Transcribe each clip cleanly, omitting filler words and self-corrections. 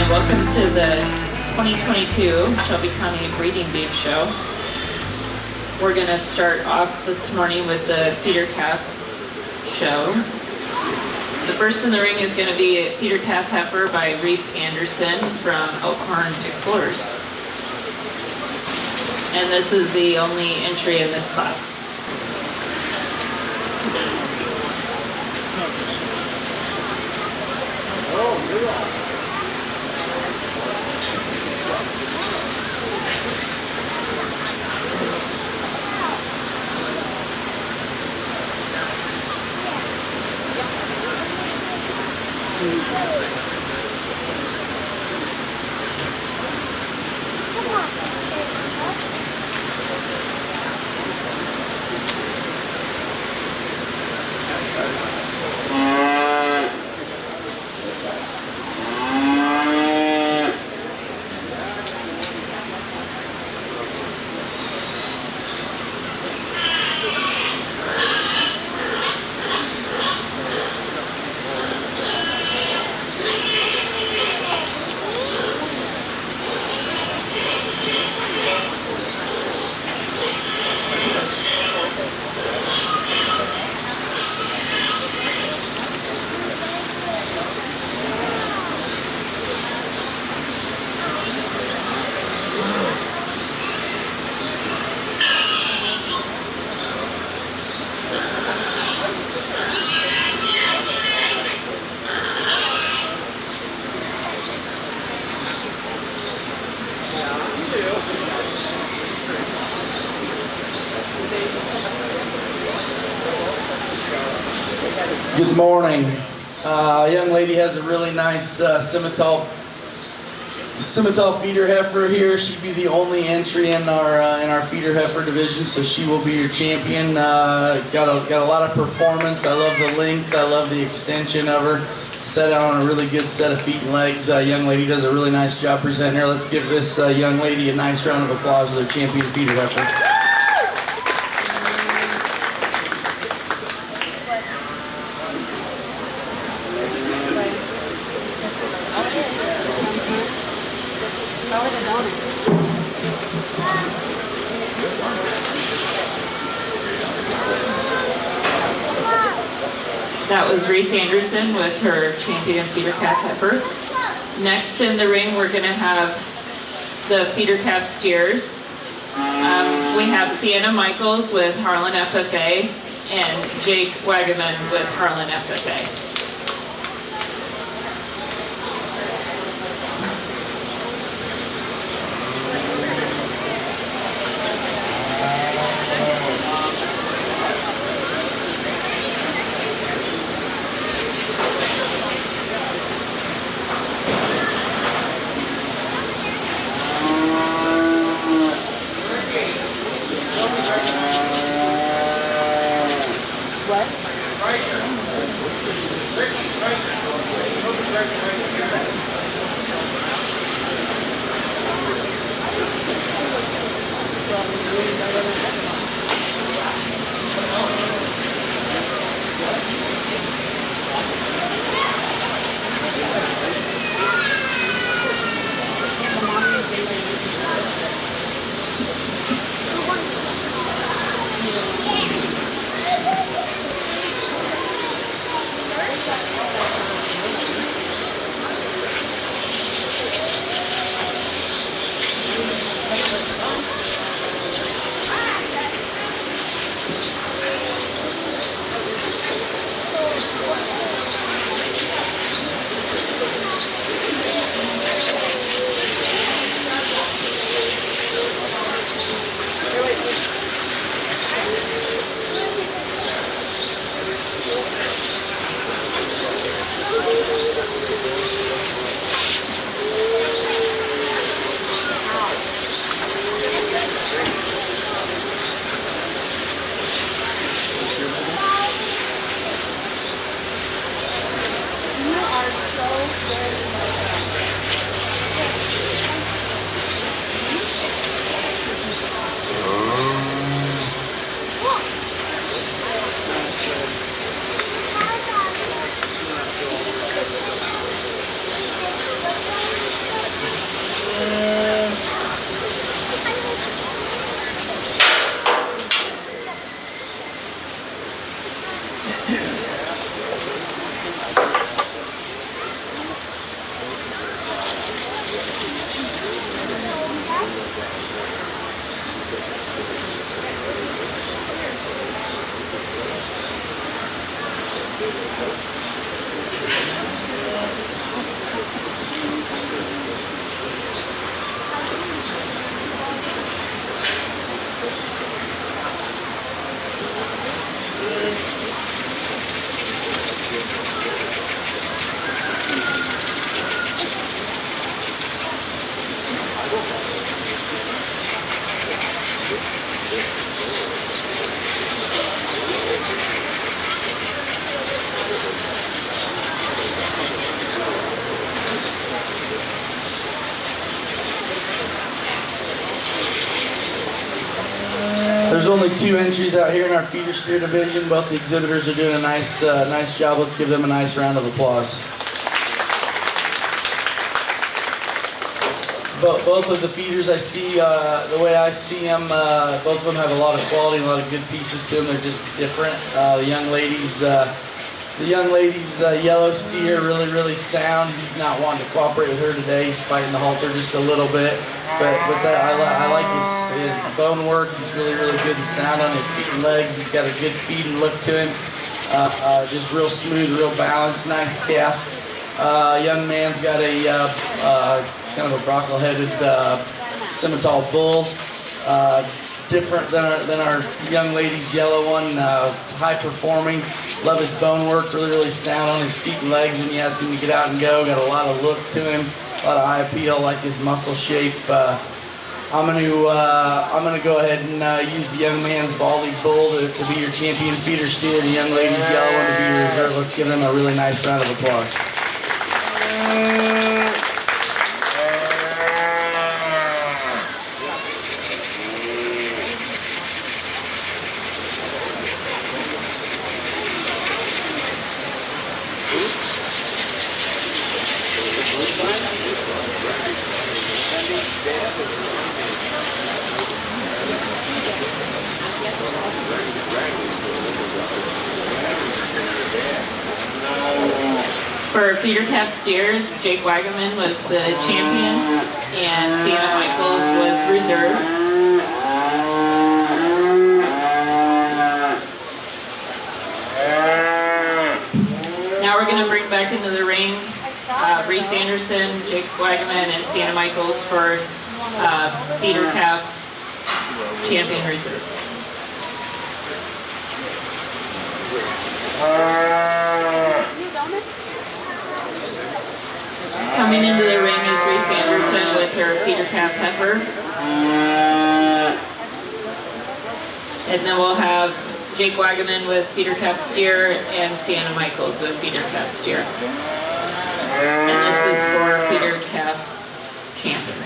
Welcome to the 2022 Shelby County Breeding Beef Show. We're going to start off this morning with the feeder calf show. The first in the ring is going to be a feeder calf heifer by Reese Anderson from Elkhorn Explorers. And this is the only entry in this class. Good morning. A young lady has a really nice Simmental feeder heifer here. She'd be the only entry in our feeder heifer division, so she will be your champion. Got a lot of performance. I love the length. I love the extension of her. Set out on a really good set of feet and legs. Young lady does a really nice job presenting her. Let's give this young lady a nice round of applause with her champion feeder heifer. That was Reese Anderson with her champion feeder calf heifer. Next in the ring, we're going to have the feeder calf steers. We have Sienna Michaels with Harlan FFA and Jake Wagaman with Harlan FFA. There's only 2 entries out here in our feeder steer division. Both the exhibitors are doing a nice job. Let's give them a nice round of applause. Both of the feeders I see, the way I see them, both of them have a lot of quality and a lot of good pieces to them. They're just different. The young lady's yellow steer, really sound. He's not wanting to cooperate with her today. He's fighting the halter just a little bit. But that, I like his bone work. He's really good and sound on his feet and legs. He's got a good feed and look to him. Just real smooth, real balanced, nice calf. Young man's got a kind of a brockle-headed Simmental bull. Different than our young lady's yellow one. High performing. Love his bone work. Really sound on his feet and legs when you ask him to get out and go. Got a lot of look to him. A lot of eye appeal, like his muscle shape. I'm gonna go ahead and use the young man's Baldy bull to be your champion feeder steer, the young lady's yellow one to be your reserve. Let's give them a really nice round of applause. For feeder calf steers, Jake Wagaman was the champion and Sienna Michaels was reserve. Now we're going to bring back into the ring Reese Anderson, Jake Wagaman, and Sienna Michaels for feeder calf champion reserve. Coming into the ring is Reese Anderson with her feeder calf heifer. And then we'll have Jake Wagaman with feeder calf steer and Sienna Michaels with feeder calf steer. And this is for feeder calf champion.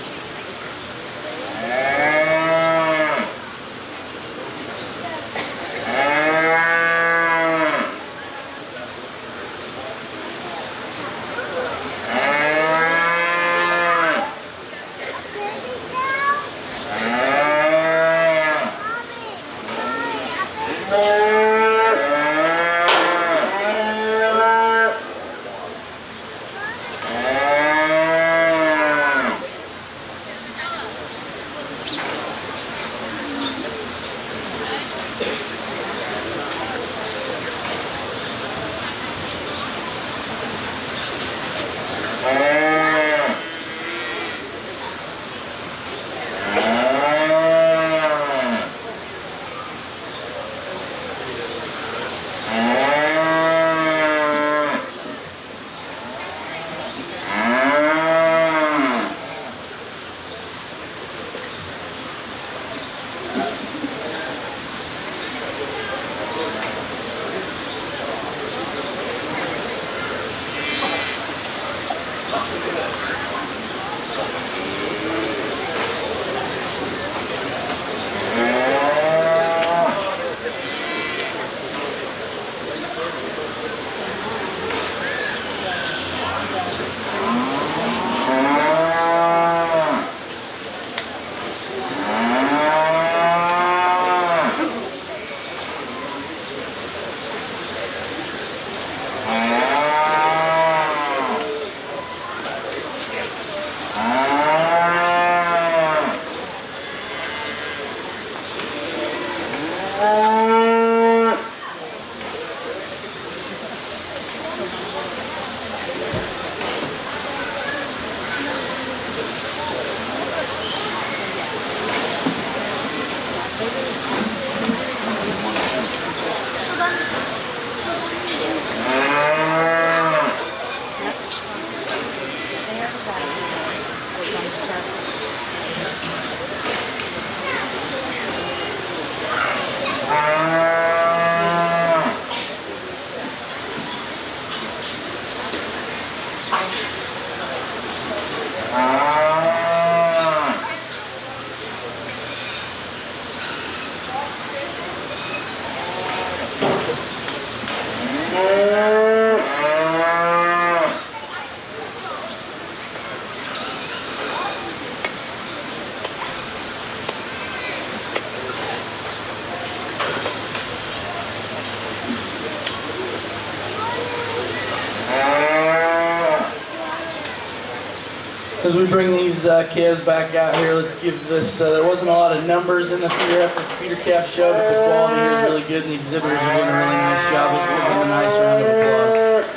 As we bring these calves back out here, let's give this, there wasn't a lot of numbers in the feeder calf show, but the quality here is really good and the exhibitors are doing a really nice job. Let's give them a nice round of applause.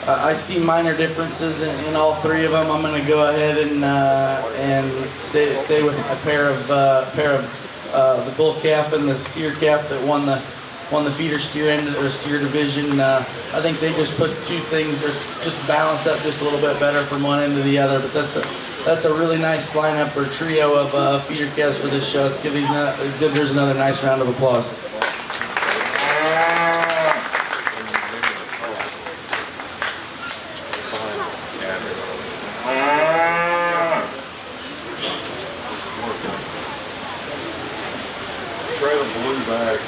I see minor differences in all three of them. I'm going to go ahead and stay with a pair of the bull calf and the steer calf that won the feeder steer end or steer division. I think they just put two things or just balance up just a little bit better from one end to the other. But that's a really nice lineup or trio of feeder calves for this show. Let's give these exhibitors another nice round of applause. Try the blue bag.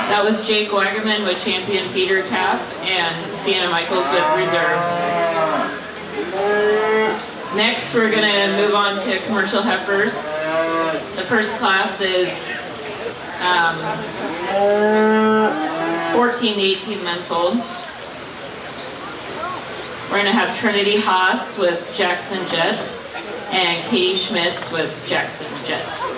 That was Jake Wagerman with Champion Feeder Calf and Sienna Michaels with Reserve. Next, we're going to move on to commercial heifers. The first class is 14 to 18 months old. We're going to have Trinity Haas with Jackson Jets and Katie Schmitz with Jackson Jets.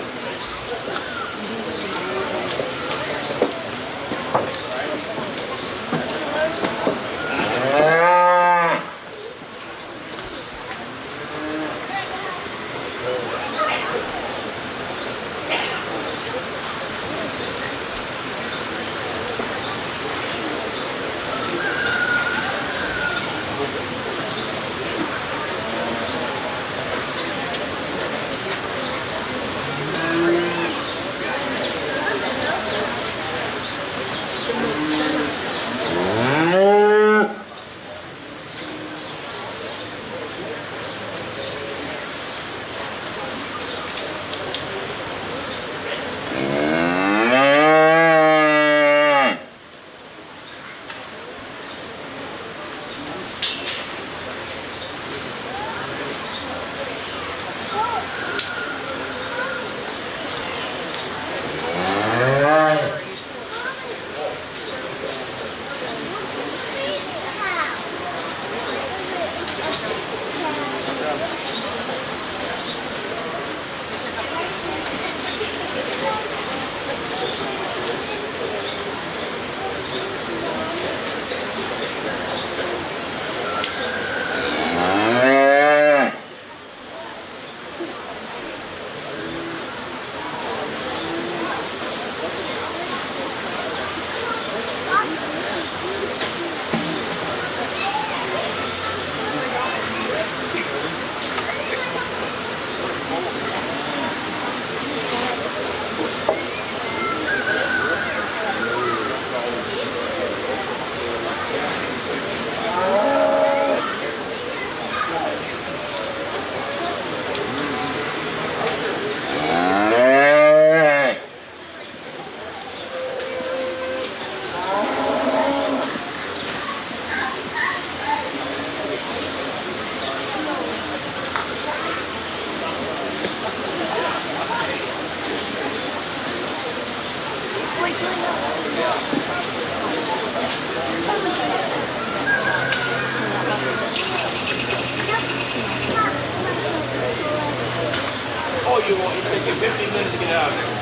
Oh, you want? You take you 15 minutes to get out of there.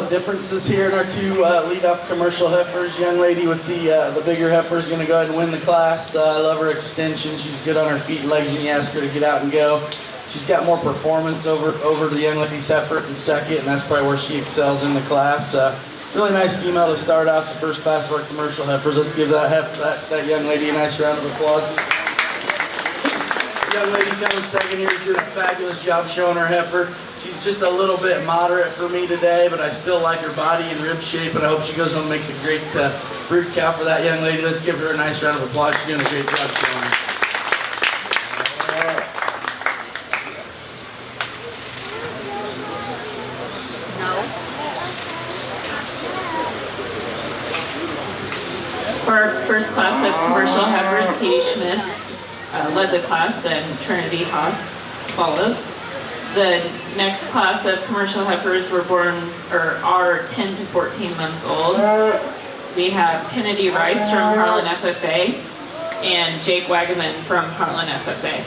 of differences here in our two lead-off commercial heifers. Young lady with the bigger heifer is going to go ahead and win the class. I love her extension. She's good on her feet and legs when you ask her to get out and go. She's got more performance over the young lady's heifer in second, and that's probably where she excels in the class. Really nice female to start off the first class of our commercial heifers. Let's give that young lady a nice round of applause. The young lady coming second here is doing a fabulous job showing her heifer. She's just a little bit moderate for me today, but I still like her body and rib shape, and I hope she goes home and makes a great brood cow for that young lady. Let's give her a nice round of applause. She's doing a great job showing her. For our first class of commercial heifers, Katie Schmitz led the class and Trinity Haas followed. The next class of commercial heifers are 10 to 14 months old. We have Kennedy Rice from Harlan FFA and Jake Wagaman from Harlan FFA.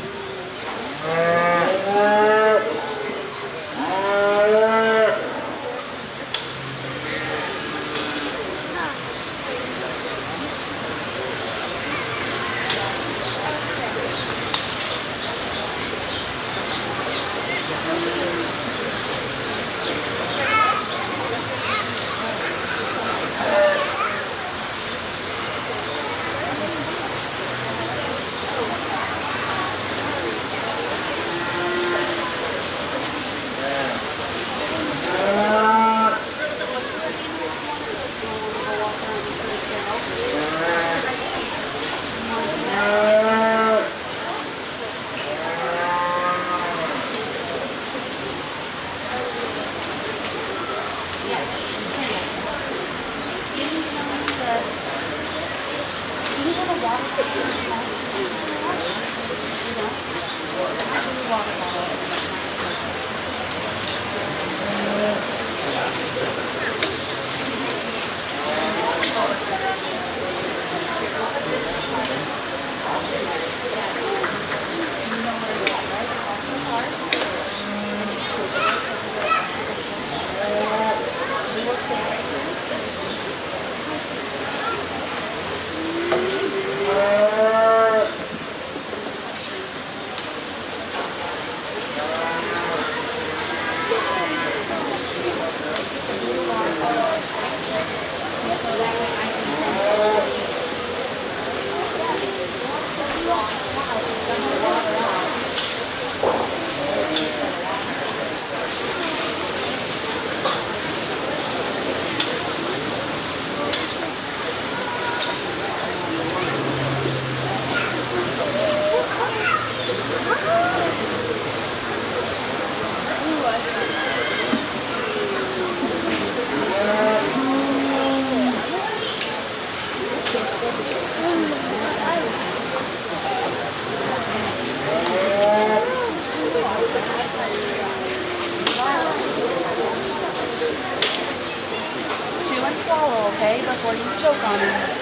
Okay, before you choke on it.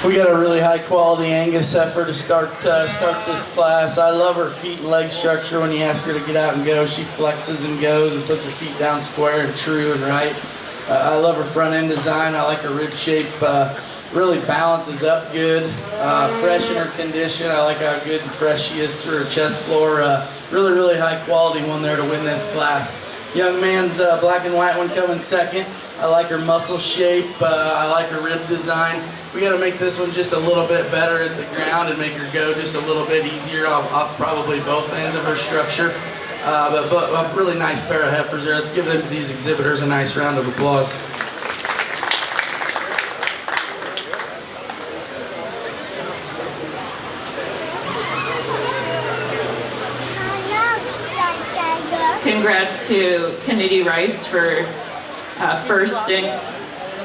We got a really high quality Angus heifer to start this class. I love her feet and leg structure. When you ask her to get out and go, she flexes and goes and puts her feet down square and true and right. I love her front end design. I like her rib shape. Really balances up good. Fresh in her condition. I like how good and fresh she is through her chest floor. Really high quality one there to win this class. Young man's black and white one coming second. I like her muscle shape. I like her rib design. we got to make this one just a little bit better at the ground and make her go just a little bit easier off probably both ends of her structure. But a really nice pair of heifers there. Let's give these exhibitors a nice round of applause. Congrats to Kennedy Rice for first in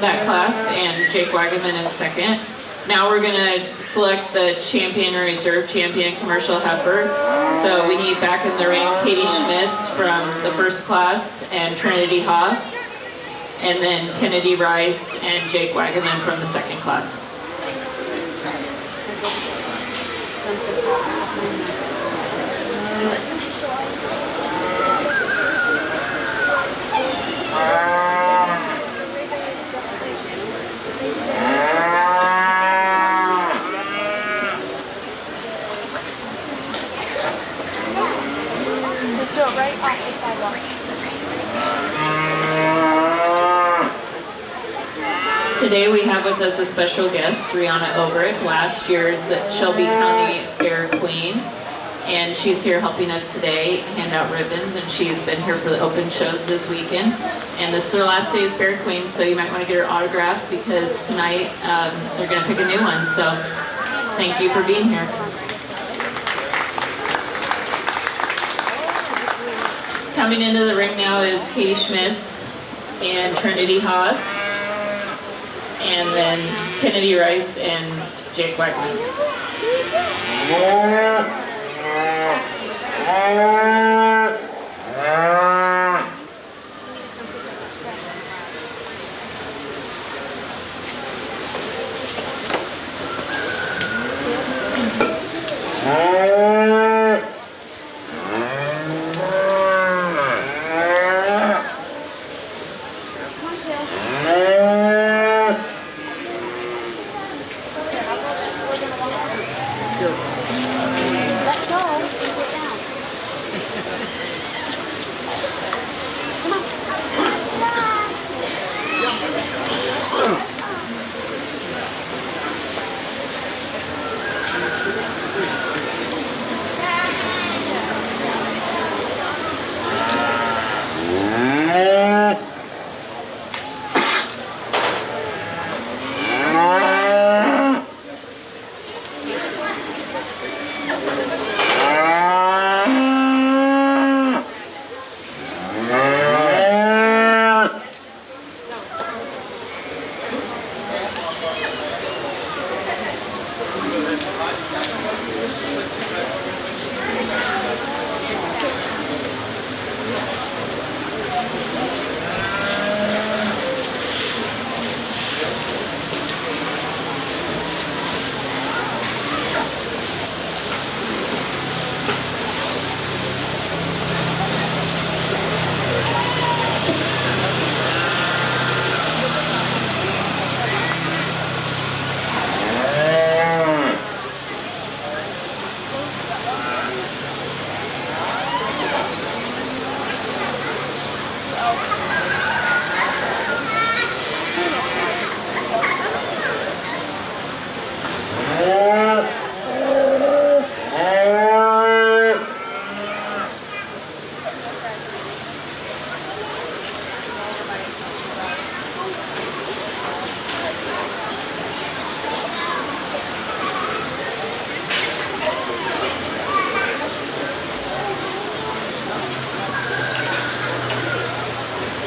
that class and Jake Wagaman in second. Now we're gonna select the champion and reserve champion commercial heifer. So we need back in the ring Katie Schmitz from the first class and Trinity Haas, and then Kennedy Rice and Jake Wagaman from the second class. Just do it right off the sidewalk. Today we have with us a special guest, Rihanna Obrick, last year's Shelby County Fair Queen. And she's here helping us today hand out ribbons, and she's been here for the open shows this weekend. And this is her last day as Fair Queen, so you might want to get her autograph because tonight they're going to pick a new one. So thank you for being here. Coming into the ring now is Katie Schmitz and Trinity Haas, and then Kennedy Rice and Jake Wagner. Let go. Sit down.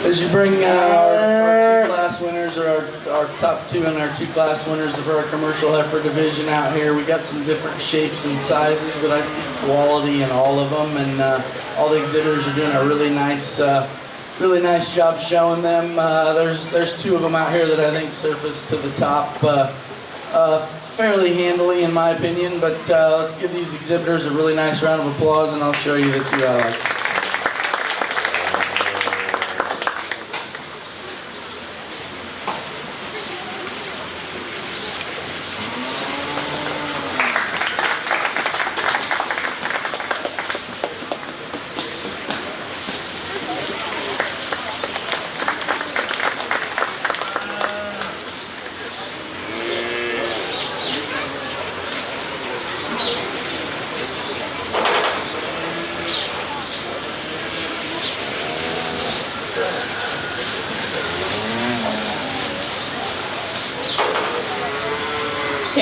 As you bring our two class winners, or our top two and our two class winners of our commercial heifer division out here, we got some different shapes and sizes, but I see quality in all of them, and all the exhibitors are doing a really nice job showing them. There's two of them out here that I think surface to the top fairly handily, in my opinion, but let's give these exhibitors a really nice round of applause, and I'll show you the two I like.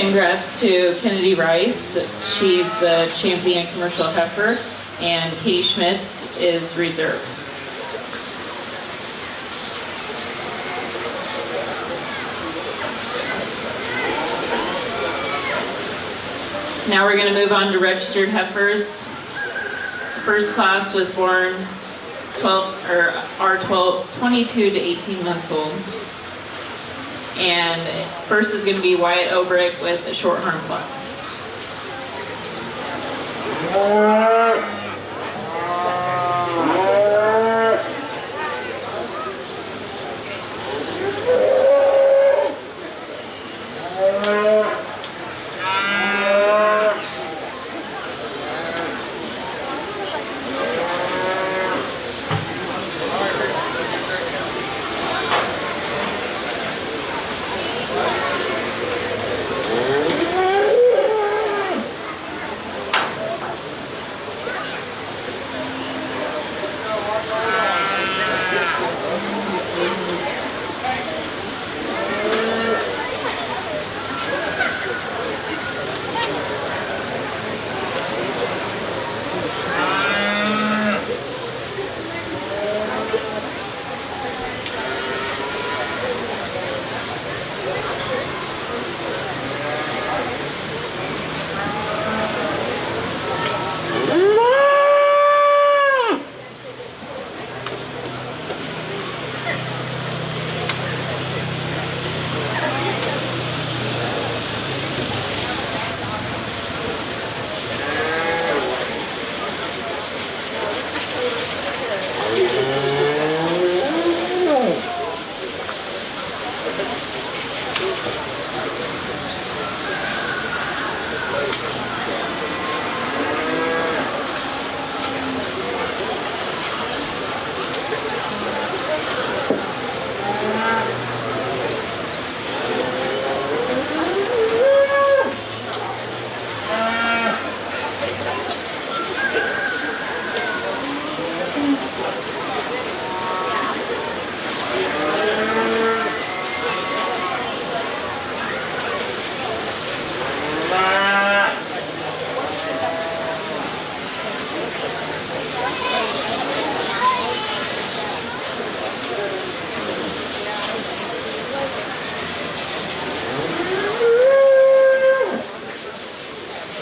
Congrats to Kennedy Rice. She's the champion commercial heifer, and Katie Schmitz is reserve. Now we're going to move on to registered heifers. First class was born 22 to 18 months old. And first is going to be Wyatt Obrick with a Shorthorn Plus.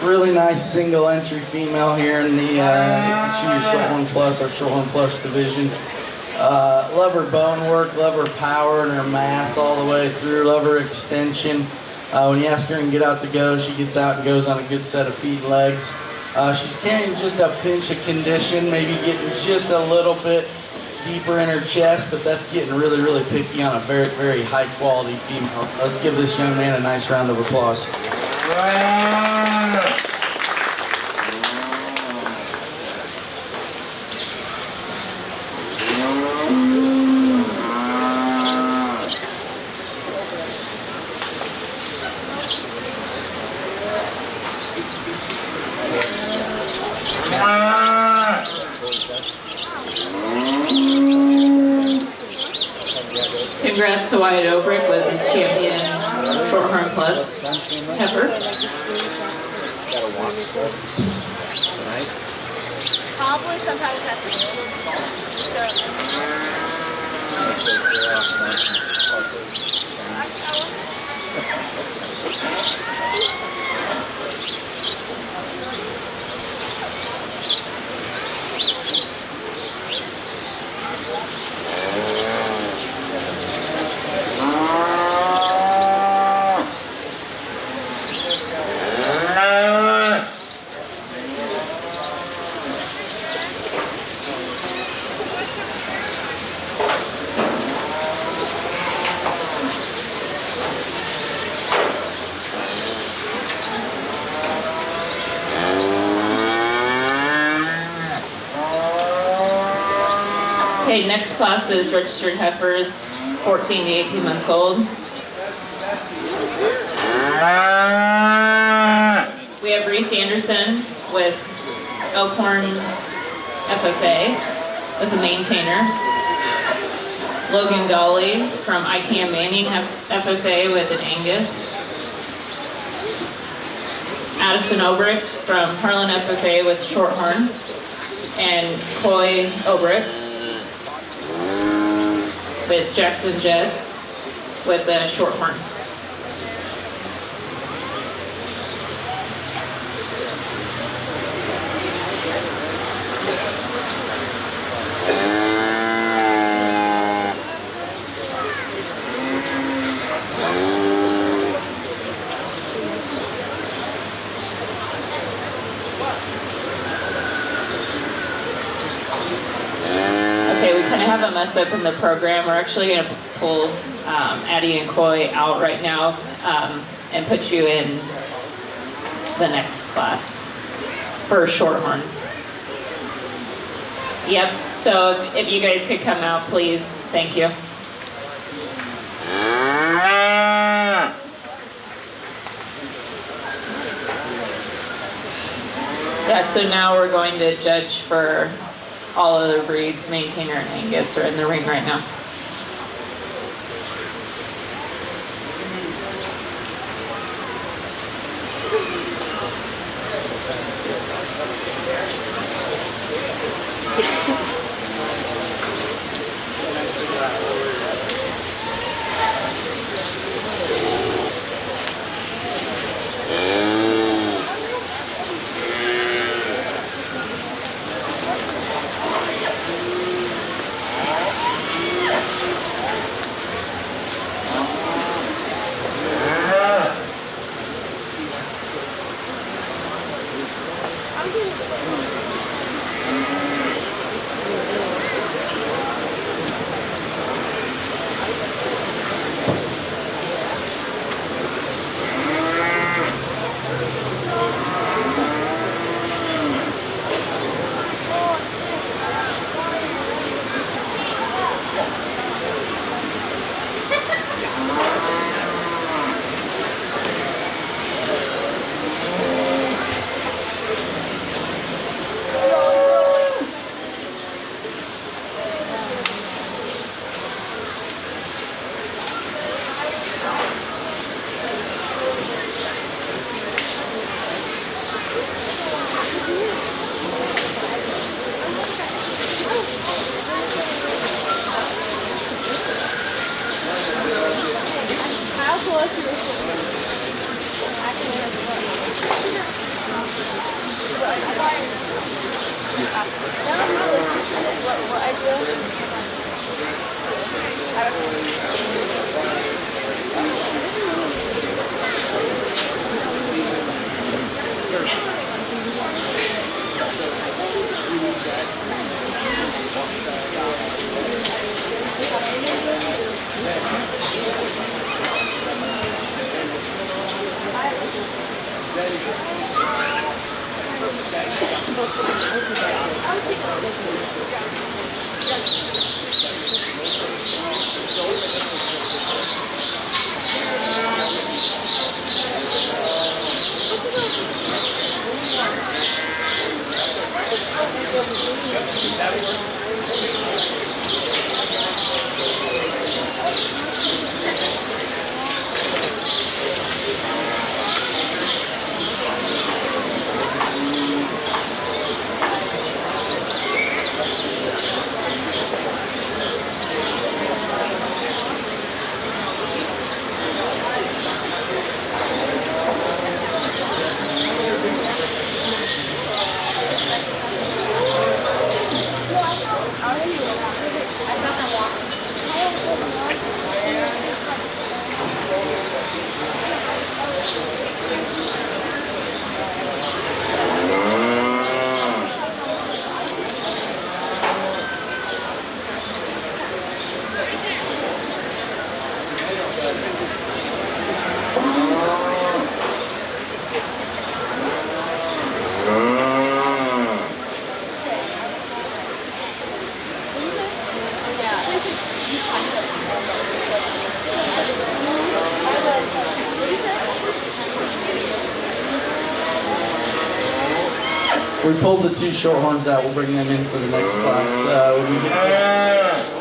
Really nice single entry female here in the Shorthorn Plus, our Shorthorn Plus division. Love her bone work, love her power and her mass all the way through, love her extension. When you ask her and get out to go, she gets out and goes on a good set of feet and legs. She's carrying just a pinch of condition, maybe getting just a little bit deeper in her chest, but that's getting really, really picky on a very, very high quality female. Let's give this young man a nice round of applause. Congrats to Wyatt Obrick with his champion Shorthorn Plus heifer. Probably sometimes have Okay, next class is registered heifers, 14 to 18 months old. We have Reese Anderson with Elkhorn FFA with a maintainer. Logan Golly from ICAM Manning FFA with an Angus. Addison Obrick from Harlan FFA with Shorthorn, and Coy Obrick with Jackson Jets with the Shorthorn. Okay, we kind of have a mess up in the program. We're actually going to pull Addie and Coy out right now and put you in the next class for Shorthorns. Yep, so if you guys could come out, please. Thank you. Yeah, so now we're going to judge for all of the breeds. Maintainer and Angus are in the ring right now. We pulled the two Shorthorns out. We'll bring them in for the next class. When we get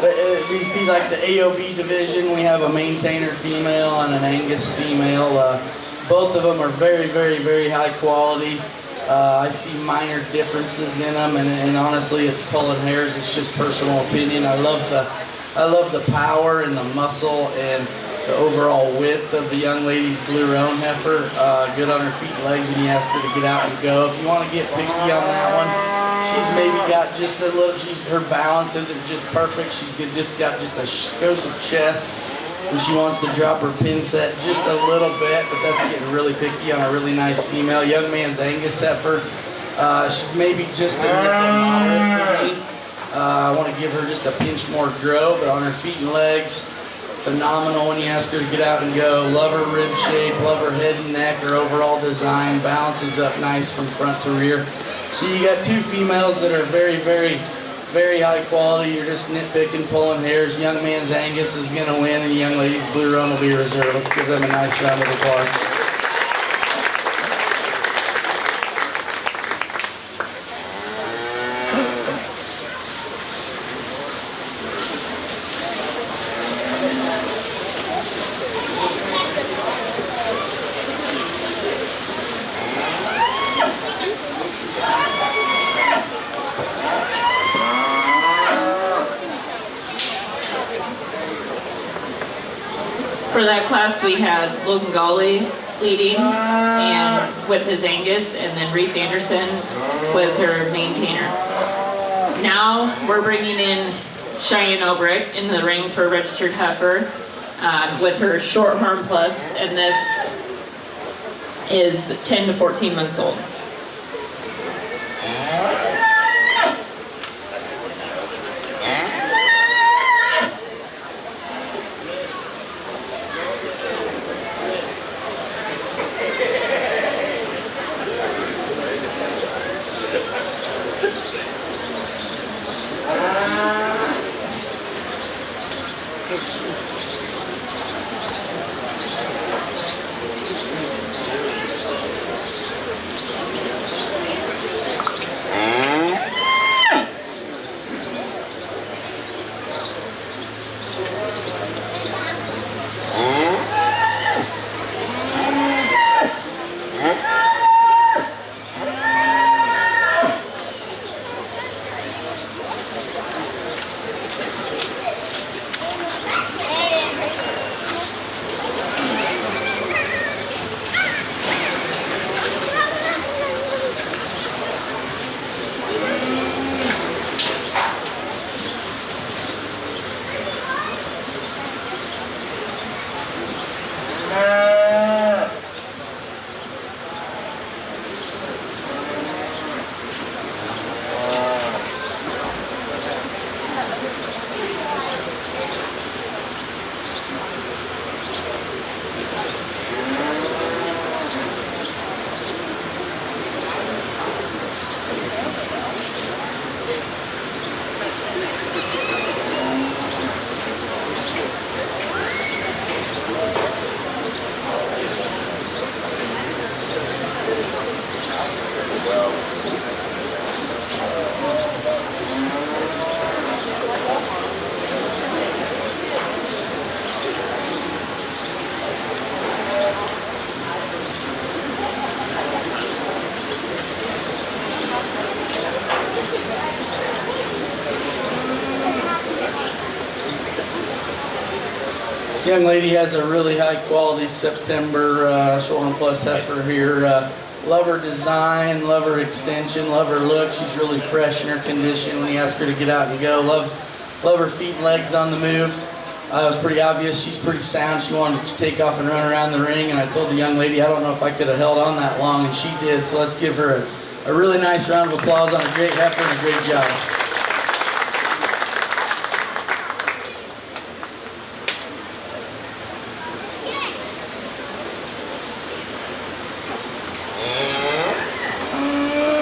this, we'd be like the AOB division. We have a maintainer female and an Angus female. Both of them are very, very, very high quality. I see minor differences in them, and honestly, it's pulling hairs. It's just personal opinion. I love the power and the muscle and the overall width of the young lady's blue roan heifer. Good on her feet and legs when you ask her to get out and go. If you want to get picky on that one, she's maybe got just a little. Her balance isn't just perfect. She's just got just a scosed chest. And she wants to drop her pin set just a little bit, but that's getting really picky on a really nice female. Young man's Angus heifer. She's maybe just a nipple moderate for me. I want to give her just a pinch more grow, but on her feet and legs, phenomenal when you ask her to get out and go. Love her rib shape, love her head and neck, her overall design, balances up nice from front to rear. So you got two females that are very, very, very high quality. You're just nitpicking, pulling hairs. Young man's Angus is going to win, and young lady's blue roan will be reserved. Let's give them a nice round of applause. For that class, we had Logan Gawley leading and with his Angus, and then Reese Anderson with her maintainer. Now we're bringing in Cheyenne Obrick in the ring for registered heifer with her Shorthorn Plus, and this is 10 to 14 months old. Young lady has a really high quality September Shorthorn Plus heifer here. Love her design, love her extension, love her look. She's really fresh in her condition when you ask her to get out and go. Love her feet and legs on the move. It was pretty obvious she's pretty sound. She wanted to take off and run around the ring, and I told the young lady I don't know if I could have held on that long, and she did. So let's give her a really nice round of applause on a great heifer and a great job.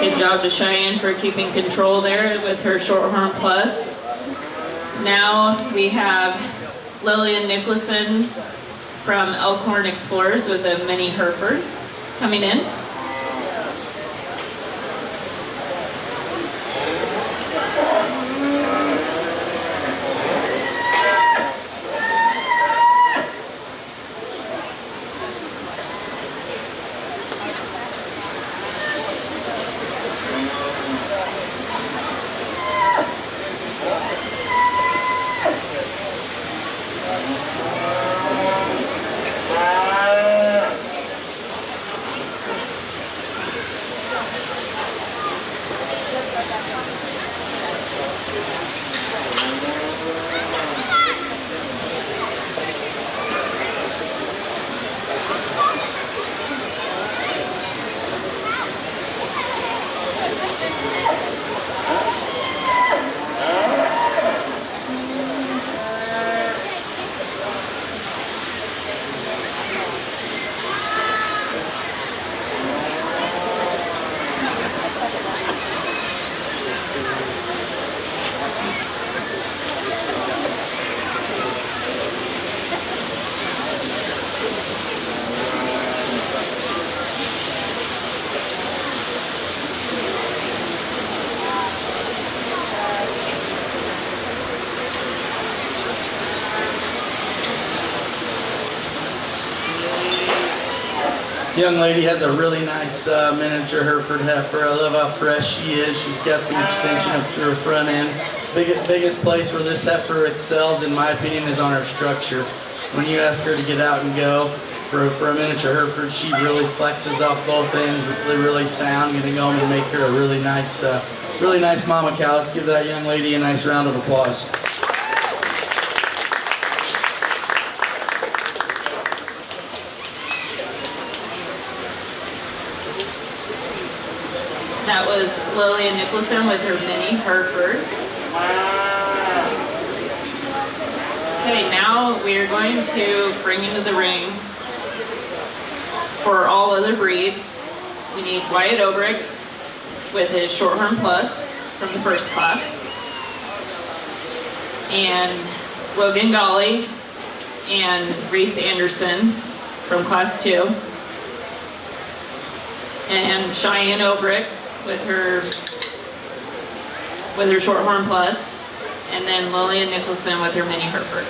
Good job to Cheyenne for keeping control there with her Shorthorn Plus. Now we have Lillian Nicholson from Elkhorn Explorers with a mini Hereford coming in. Young lady has a really nice miniature Hereford heifer. I love how fresh she is. She's got some extension up through her front end. Biggest place where this heifer excels, in my opinion, is on her structure. When you ask her to get out and go for a miniature Hereford, she really flexes off both ends, really sound. Going to go and make her a really nice mama cow. Let's give that young lady a nice round of applause. That was Lillian Nicholson with her mini Hereford. Okay, now we are going to bring into the ring for all other breeds. We need Wyatt Obrick with his Shorthorn Plus from the first class, and Logan Golly and Reese Anderson from class 2, and Cheyenne Obrick with her Shorthorn Plus, and then Lillian Nicholson with her mini Hereford.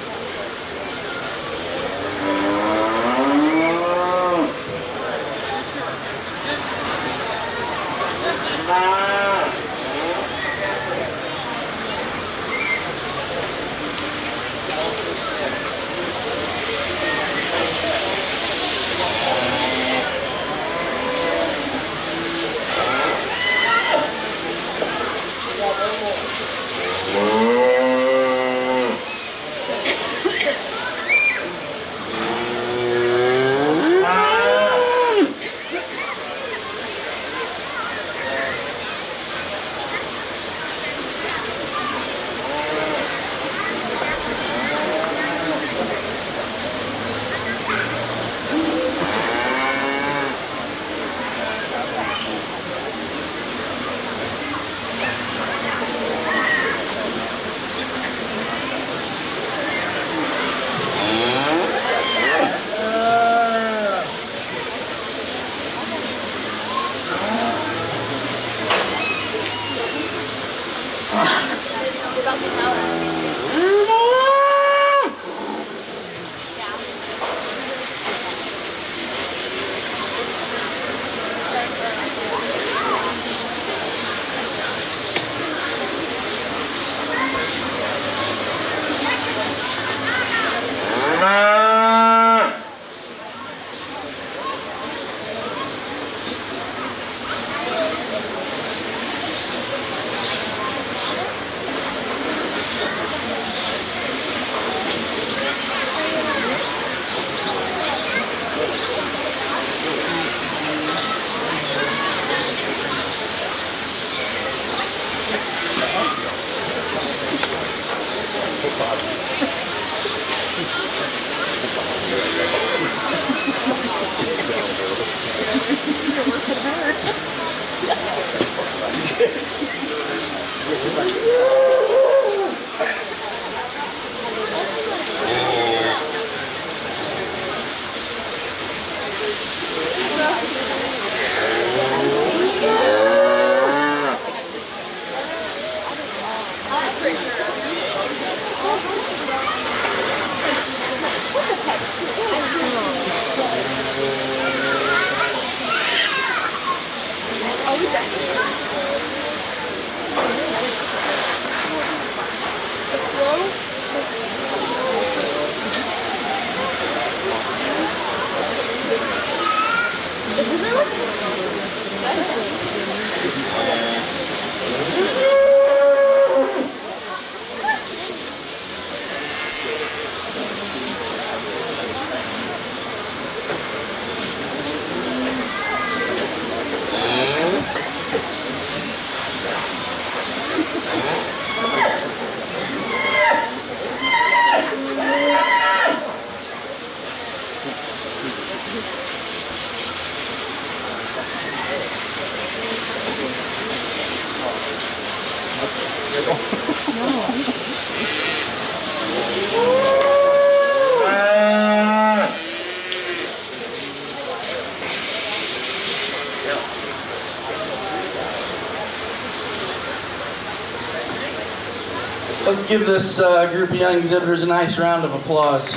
Let's give this group of young exhibitors a nice round of applause.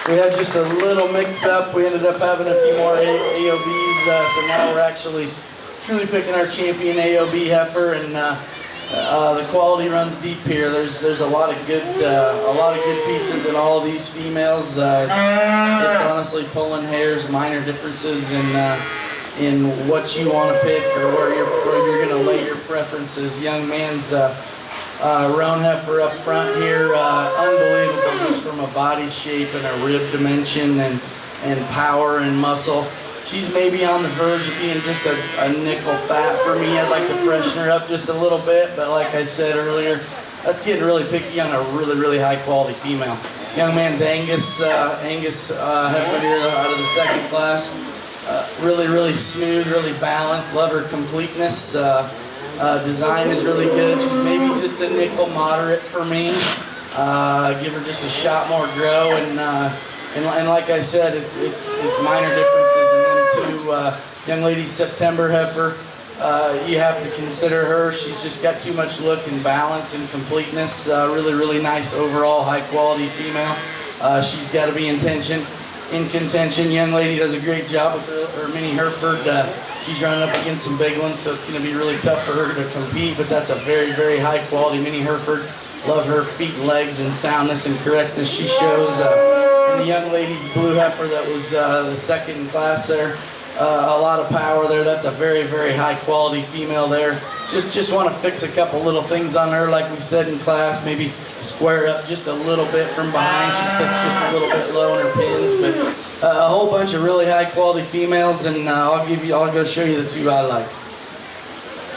We had just a little mix-up. We ended up having a few more AOBs, so now we're actually truly picking our champion AOB heifer, and the quality runs deep here. There's a lot of good pieces in all of these females. It's honestly pulling hairs, minor differences in what you want to pick or where you're going to lay your preferences. Young man's roan heifer up front here, unbelievable just from a body shape and a rib dimension and power and muscle. She's maybe on the verge of being just a nickel fat for me. I'd like to freshen her up just a little bit, but like I said earlier, that's getting really picky on a really high quality female. Young man's Angus heifer here out of the second class. Really smooth, really balanced. Love her completeness. Design is really good. She's maybe just a nickel moderate for me. Give her just a shot more grow, and like I said, it's minor differences. And then to young lady September heifer, you have to consider her. She's just got too much look and balance and completeness. Really nice overall high quality female. She's got to be in contention. Young lady does a great job with her mini Hereford. She's running up against some big ones, so it's going to be really tough for her to compete, but that's a very high quality mini Hereford. Love her feet and legs and soundness and correctness she shows. And the young lady's blue heifer that was the second in class there. A lot of power there. That's a very high quality female there. Just want to fix a couple little things on her, like we said in class. Maybe square up just a little bit from behind. She sits just a little bit low in her pins, but a whole bunch of really high quality females, and I'll go show you the two I like.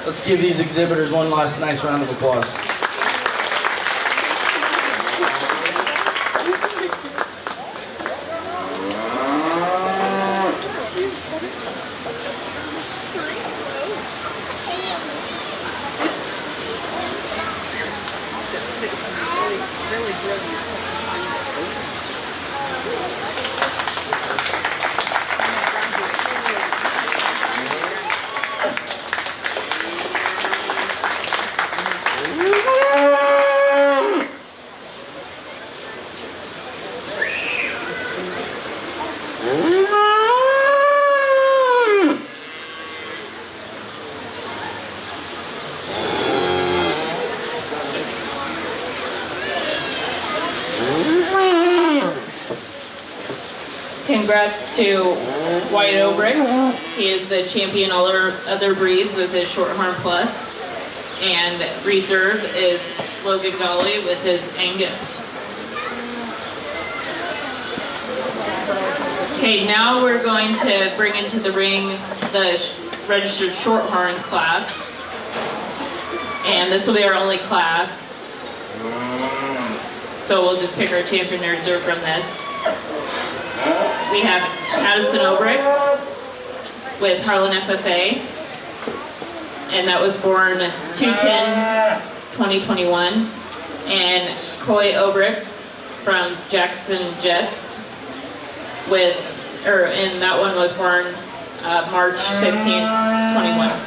Let's give these exhibitors one last nice round of applause. Congrats to Wyatt Obrick. He is the champion all other breeds with his Shorthorn Plus. And reserve is Logan Golly with his Angus. Okay, now we're going to bring into the ring the registered Shorthorn class. And this will be our only class. So we'll just pick our champion and reserve from this. We have Addison Obrick with Harlan FFA, and that was born 2/10/2021. And Coy Obrick from Jackson Jets and that one was born March 15/21.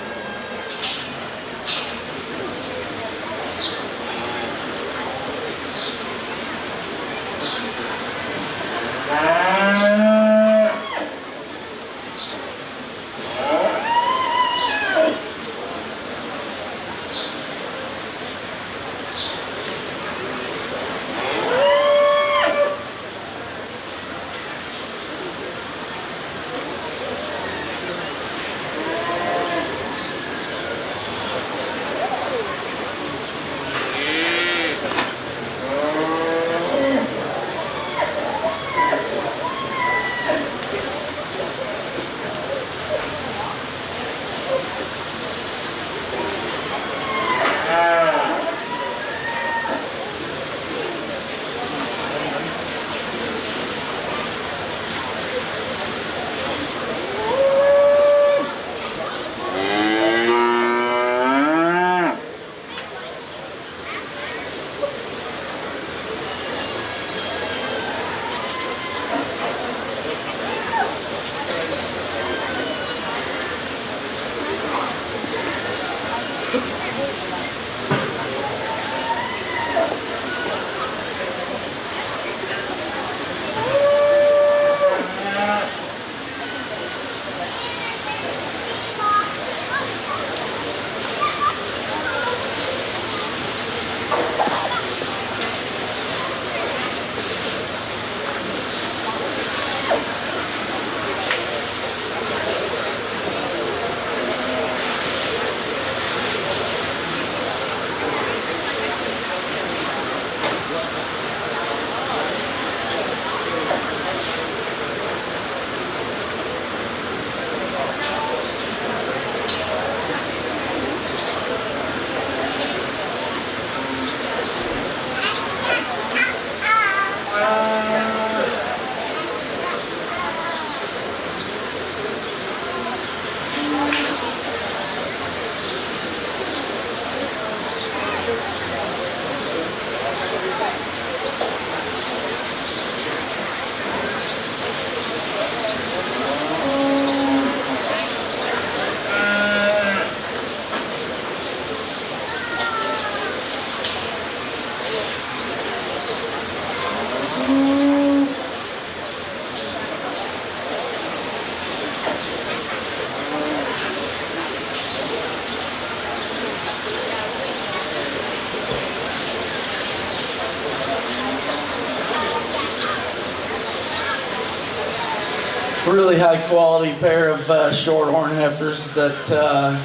really high quality pair of shorthorn heifers that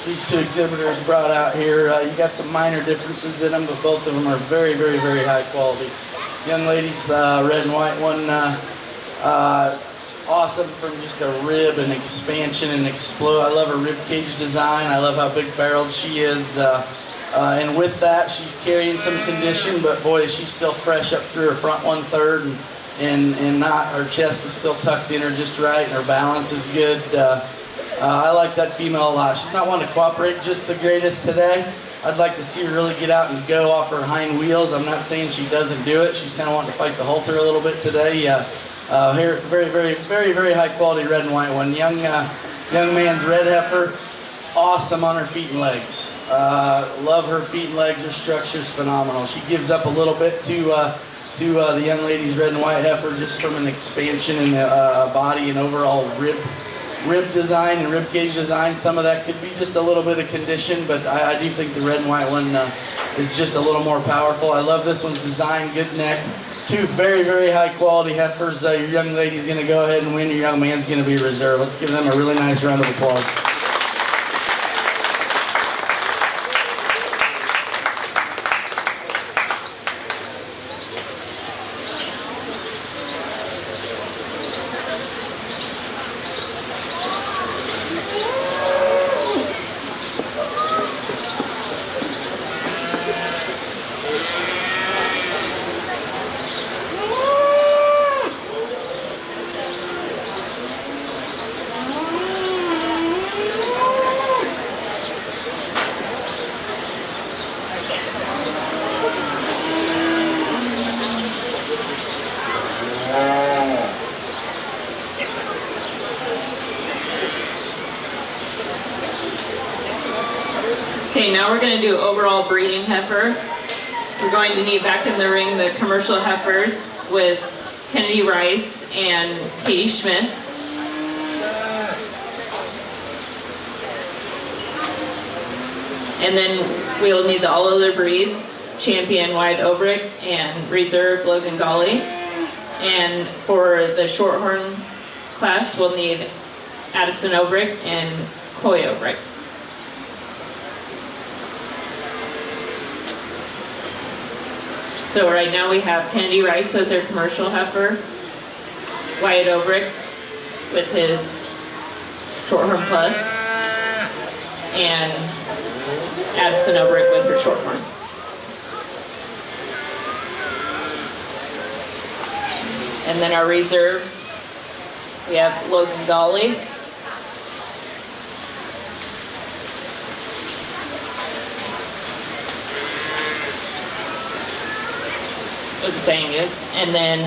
these two exhibitors brought out here. You got some minor differences in them, but both of them are very, very, very high quality. Young ladies, red and white one, awesome from just a rib and expansion and explode. I love her rib cage design. I love how big barreled she is. And with that, she's carrying some condition, but boy, is she still fresh up through her front 1/3, and not, her chest is still tucked in her just right, and her balance is good. I like that female a lot. She's not one to cooperate just the greatest today. I'd like to see her really get out and go off her hind wheels. I'm not saying she doesn't do it. She's kind of wanting to fight the halter a little bit today. Here, very, very, very, very high quality red and white one. Young man's red heifer. Awesome on her feet and legs. Love her feet and legs. Her structure's phenomenal. She gives up a little bit to the young lady's red and white heifer just from an expansion in body and overall rib design and rib cage design. Some of that could be just a little bit of condition, but I do think the red and white one is just a little more powerful. I love this one's design, good neck. Two very, very high quality heifers. Your young lady's going to go ahead and win. Your young man's going to be reserved. Let's give them a really nice round of applause. Okay, now we're going to do overall breeding heifer. We're going to need back in the ring the commercial heifers with Kennedy Rice and Katie Schmitz. And then we'll need the all other breeds, Champion Wyatt Obrick and Reserve Logan Golly. And for the shorthorn class, we'll need Addison Obrick and Coy Obrick. So right now we have Kennedy Rice with their commercial heifer, Wyatt Obrick with his shorthorn plus, and Addison Obrick with her shorthorn. And then our reserves, we have Logan Golly, with the Angus, and then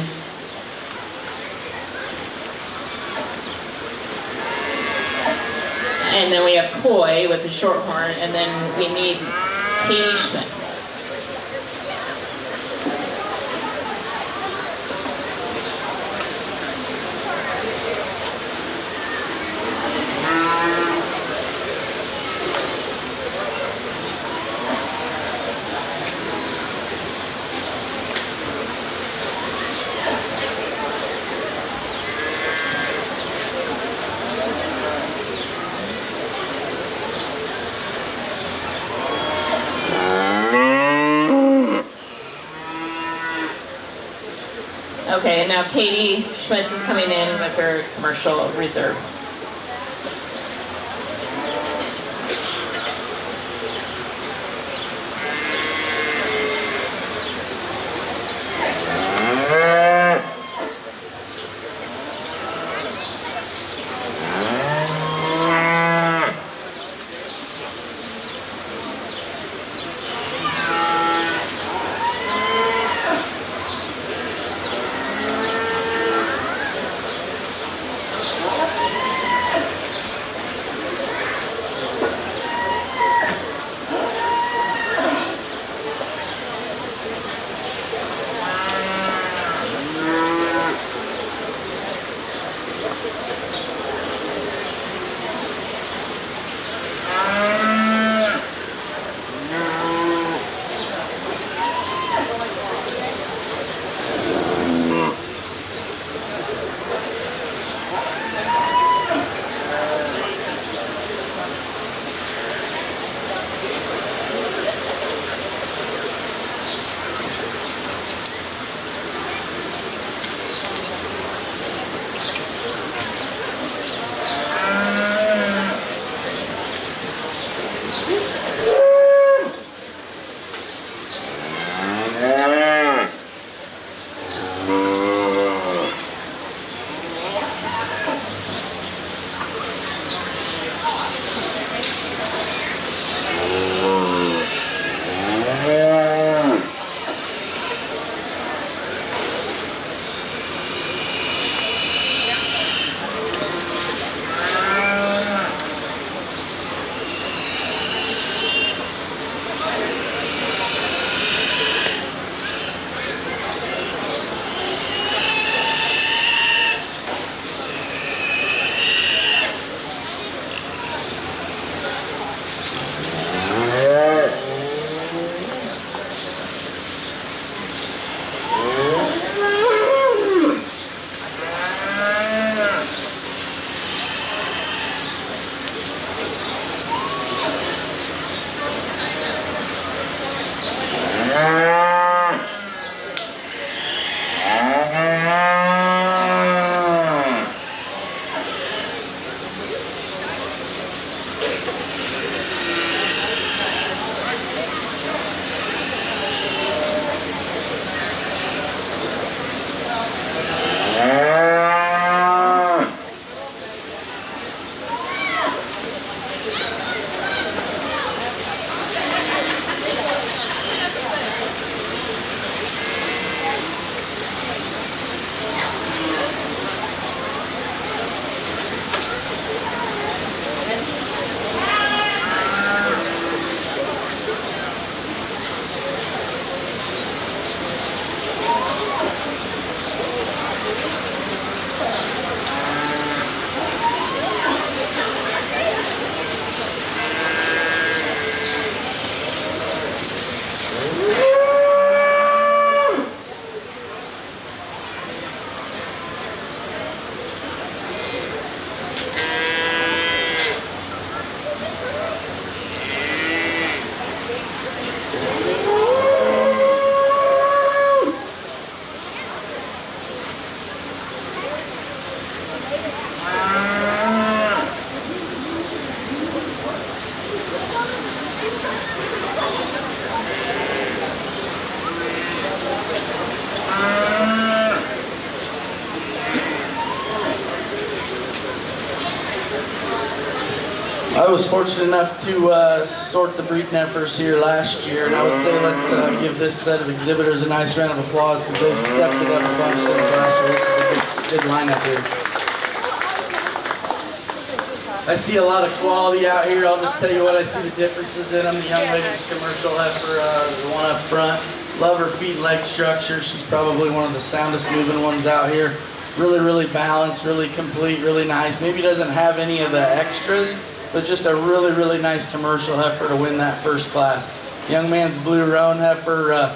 we have Coy with the shorthorn, and then we need Katie Schmitz. Okay, and now Katie Schmitz is coming in with her commercial reserve. I was fortunate enough to sort the breed heifers here last year, and I would say let's give this set of exhibitors a nice round of applause because they've stepped it up a bunch since last year. This is a good lineup here. I see a lot of quality out here. I'll just tell you what I see the differences in them. The young lady's commercial heifer, the one up front. Love her feet and leg structure. She's probably one of the soundest moving ones out here. Really, really balanced, really complete, really nice. Maybe doesn't have any of the extras, but just a really, really nice commercial heifer to win that first class. Young man's blue roan heifer.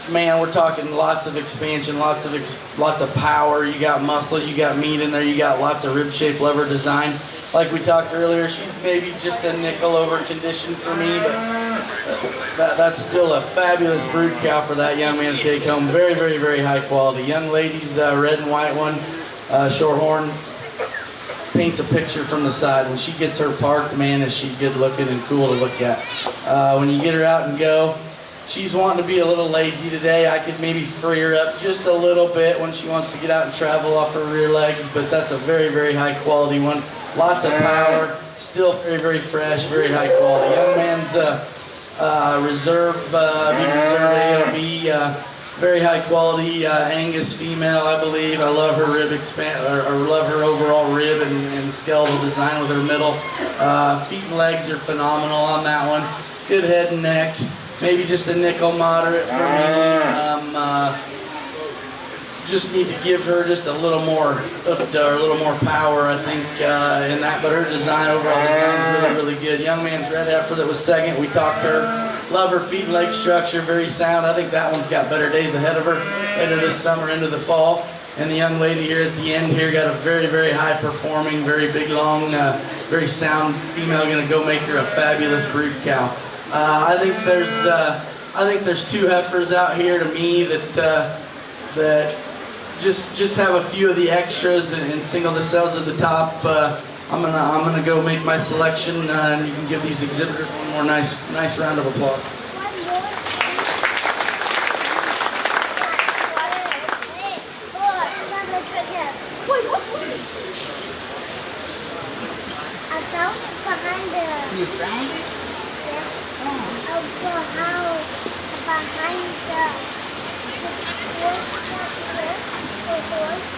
Man, we're talking lots of expansion, lots of power. You got muscle, you got meat in there, you got lots of rib shape, lever design. Like we talked earlier, she's maybe just a nickel over condition for me, but that's still a fabulous brood cow for that young man to take home. Very, very, very high quality. Young lady's red and white one, Shorthorn, paints a picture from the side. When she gets her parked, man, is she good looking and cool to look at. When you get her out and go, she's wanting to be a little lazy today. I could maybe free her up just a little bit when she wants to get out and travel off her rear legs, but that's a very, very high quality one. Lots of power, still very, very fresh, very high quality. Young man's reserve AOB, very high quality Angus female, I believe. I love her rib I love her overall rib and skeletal design with her middle. Feet and legs are phenomenal on that one. Good head and neck. Maybe just a nickel moderate for me. Just need to give her just a little more power, I think, in that. But her overall design is really, really good. Young man's red heifer that was second. We talked to her. Love her feet and leg structure, very sound. I think that one's got better days ahead of her, later this summer into the fall. And the young lady here at the end here got a very, very high performing, very big, long, very sound female. Going to go make her a fabulous brood cow. I think there's two heifers out here to me that just have a few of the extras and single the cells at the top. I'm gonna go make my selection, and you can give these exhibitors one more nice round of applause. You found it? Of the house behind the horse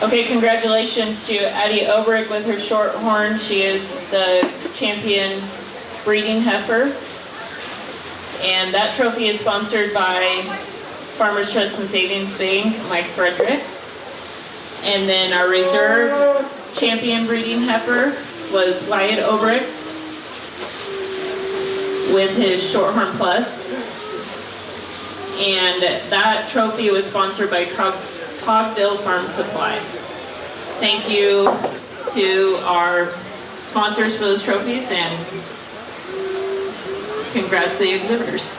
Okay, congratulations to Addie Obrick with her Shorthorn. She is the champion breeding heifer. And that trophy is sponsored by Farmers Trust and Savings Bank, Mike Frederick. And then our reserve champion breeding heifer was Wyatt Obrick with his Shorthorn Plus. And that trophy was sponsored by Cogbill Farm Supply. Thank you to our sponsors for those trophies, and congrats to the exhibitors.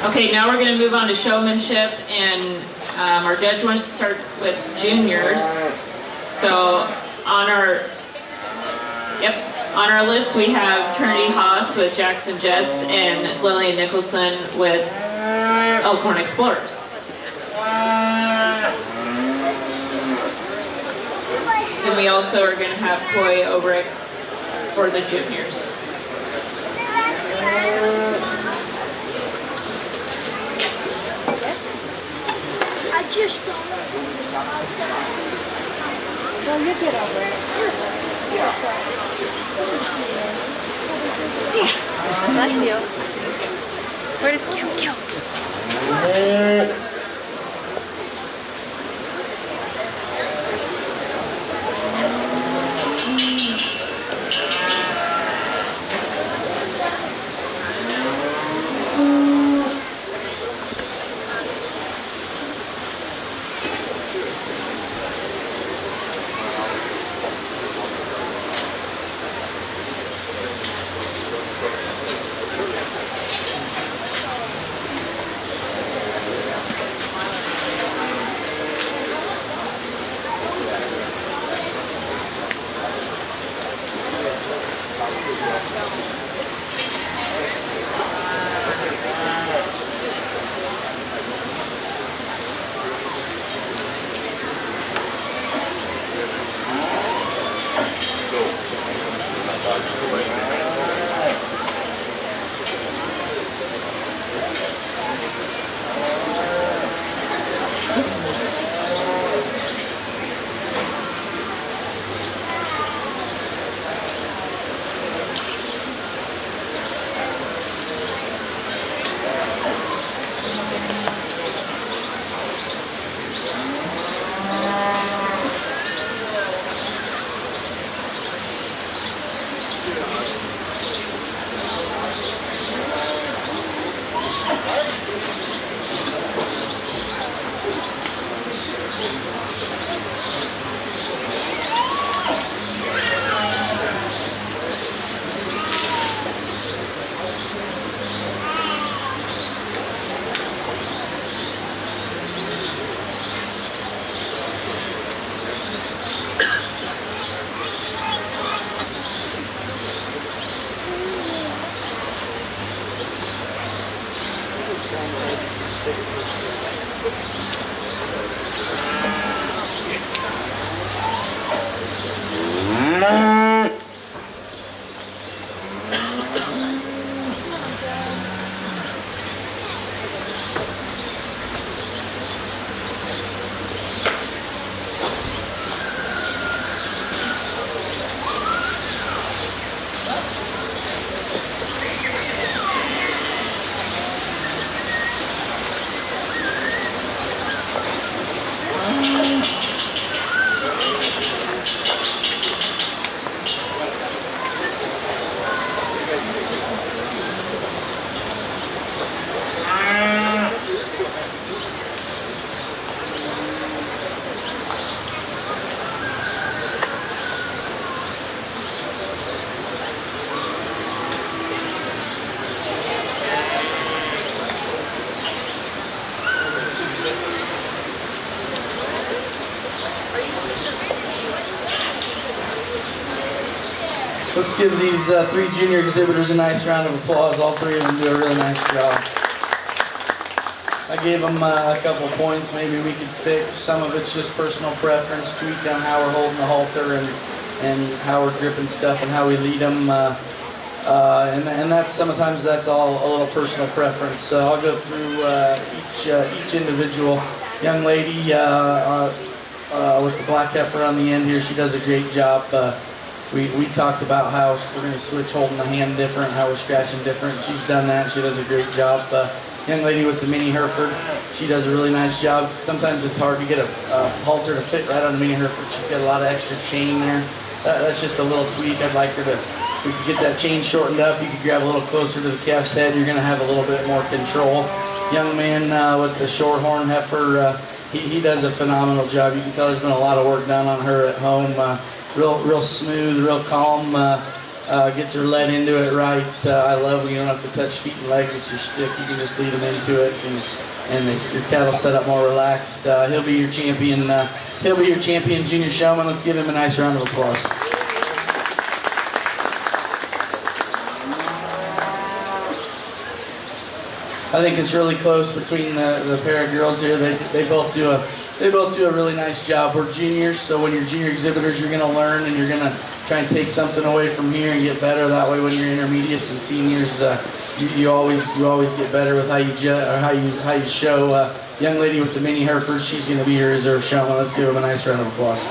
Okay, now we're gonna move on to showmanship, and our judge wants to start with juniors. So on our list we have Trinity Haas with Jackson Jets and Lillian Nicholson with Elkhorn Explorers. And we also are gonna have Coy Obrick for the juniors. I just don't. Well, you get over it. Bless you. Where did Kim? Let's give these three junior exhibitors a nice round of applause. All three of them do a really nice job. I gave them a couple points maybe we could fix. Some of it's just personal preference, tweak on how we're holding the halter and how we're gripping stuff and how we lead them. And that's sometimes that's all a little personal preference. So I'll go through each individual. Young lady with the black heifer on the end here, she does a great job. We talked about how we're going to switch holding the hand different, how we're scratching different. She's done that. She does a great job. Young lady with the mini Hereford, she does a really nice job. Sometimes it's hard to get a halter to fit right on the mini Hereford. She's got a lot of extra chain there. That's just a little tweak. I'd like her to, if we could get that chain shortened up, you could grab a little closer to the calf's head. You're going to have a little bit more control. Young man with the shorthorn heifer, he does a phenomenal job. You can tell there's been a lot of work done on her at home. Real smooth, real calm. gets her led into it right. I love when you don't have to touch feet and legs with your stick. You can just lead them into it, and your cattle set up more relaxed. He'll be your champion. He'll be your champion junior showman. Let's give him a nice round of applause. I think it's really close between the pair of girls here. They both do a really nice job. We're juniors, so when you're junior exhibitors, you're going to learn and you're going to try and take something away from here and get better. That way, when you're intermediates and seniors, you always get better with how you show. Young lady with the mini Hereford, she's going to be your reserve showman. Let's give him a nice round of applause.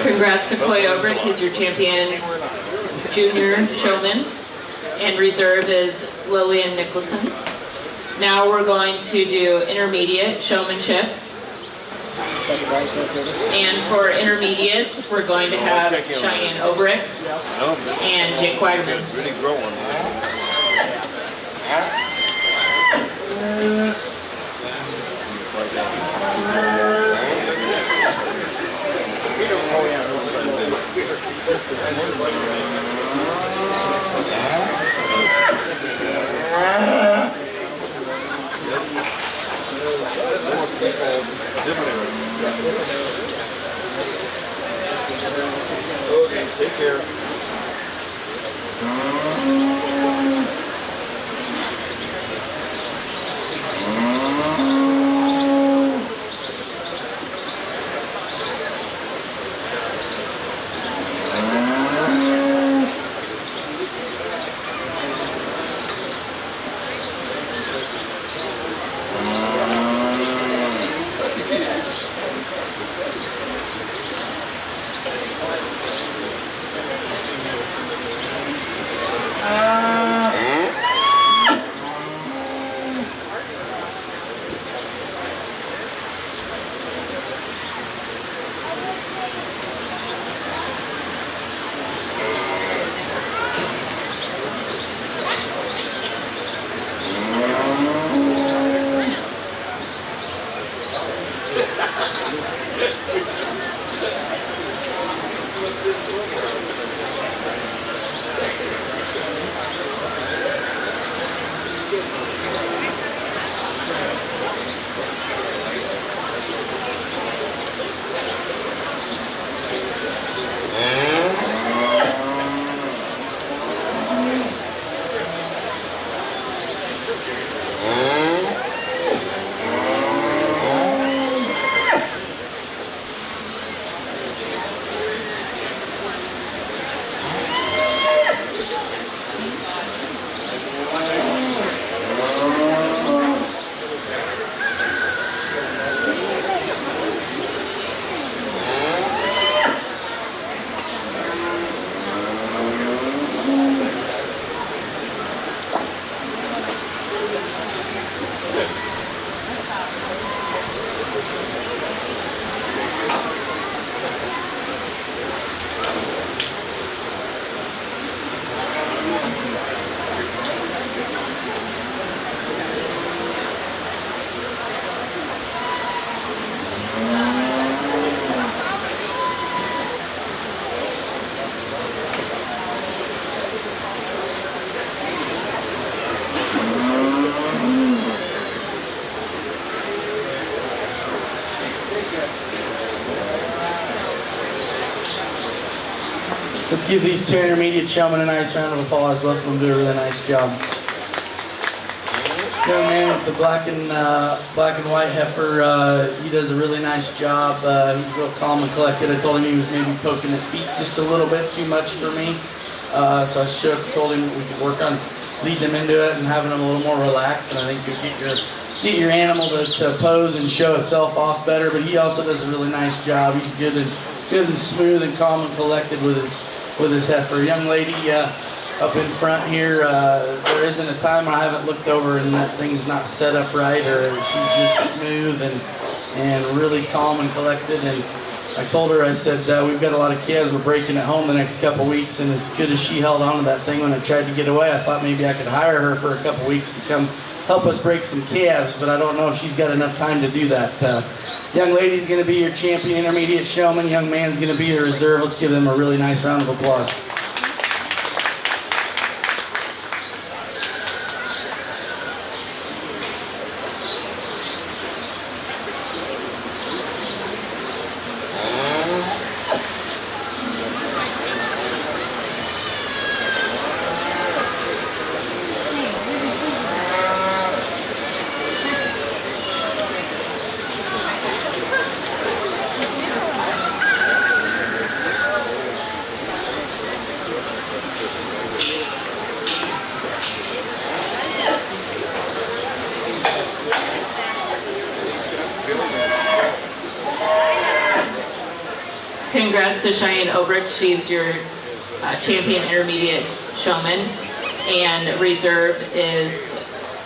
Congrats to Coy Obrick, he's your champion junior showman, and reserve is Lillian Nicholson. Now we're going to do intermediate showmanship. And for intermediates, we're going to have Cheyenne Obrick and Jake Wagaman. Really growing. Okay, take care. Let's give these two intermediate showmen a nice round of applause. Both of them do a really nice job. Young man with the black and white heifer, he does a really nice job. He's real calm and collected. I told him he was maybe poking at feet just a little bit too much for me. So I told him we could work on leading him into it and having him a little more relaxed. And I think you'll get your animal to pose and show itself off better. But he also does a really nice job. He's good and smooth and calm and collected with his heifer. Young lady up in front here, there isn't a time I haven't looked over and that thing's not set up right, or she's just smooth and really calm and collected, and I told her, I said, we've got a lot of calves. We're breaking at home the next couple weeks, and as good as she held on to that thing when I tried to get away, I thought maybe I could hire her for a couple weeks to come help us break some calves, but I don't know if she's got enough time to do that. Young lady's going to be your champion intermediate showman. Young man's going to be your reserve. Let's give them a really nice round of applause. Congrats to Cheyenne Obrich. She's your champion intermediate showman. And reserve is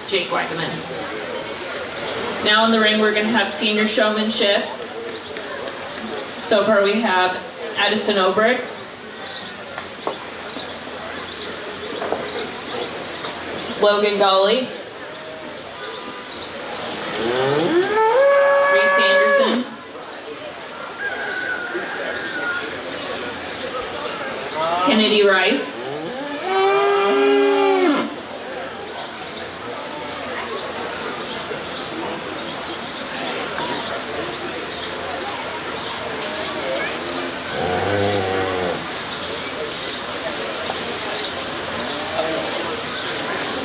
Jake Wagaman. Now in the ring, we're going to have senior showmanship. So far we have Addison Obrich, Logan Golly, Reese Anderson, Kennedy Rice,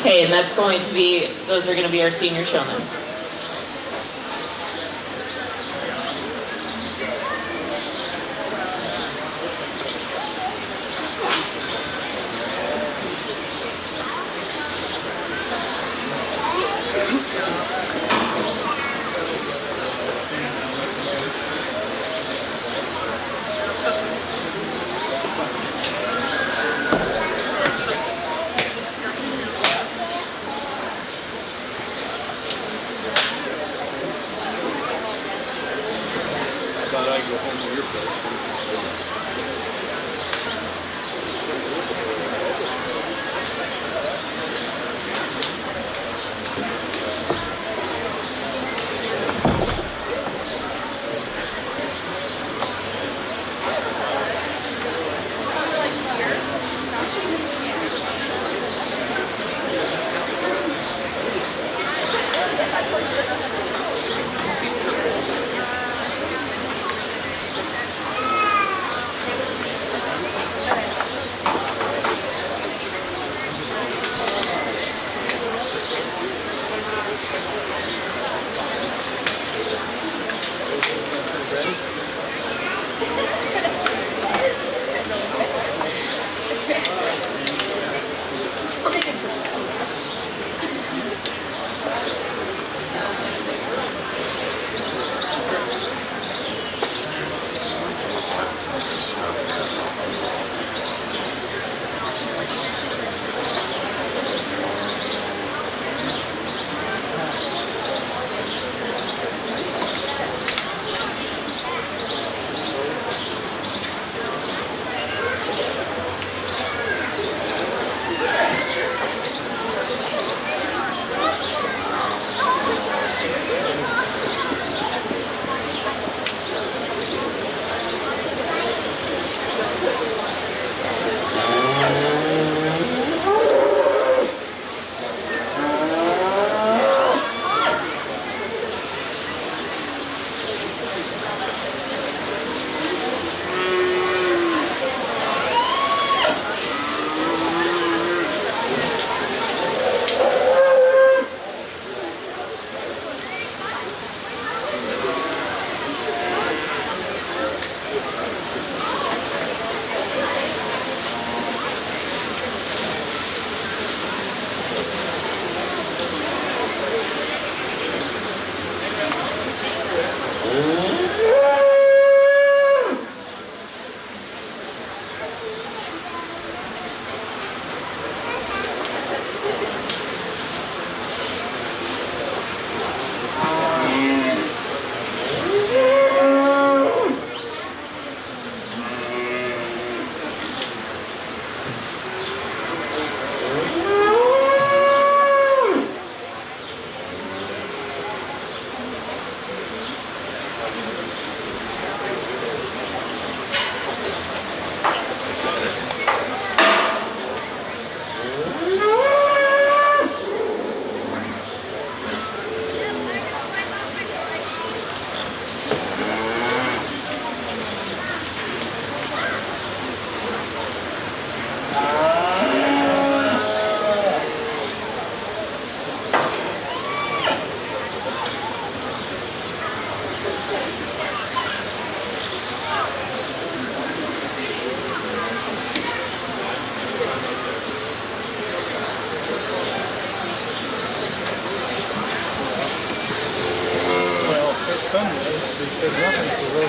okay, and that's going to be, those are going to be our senior showmen.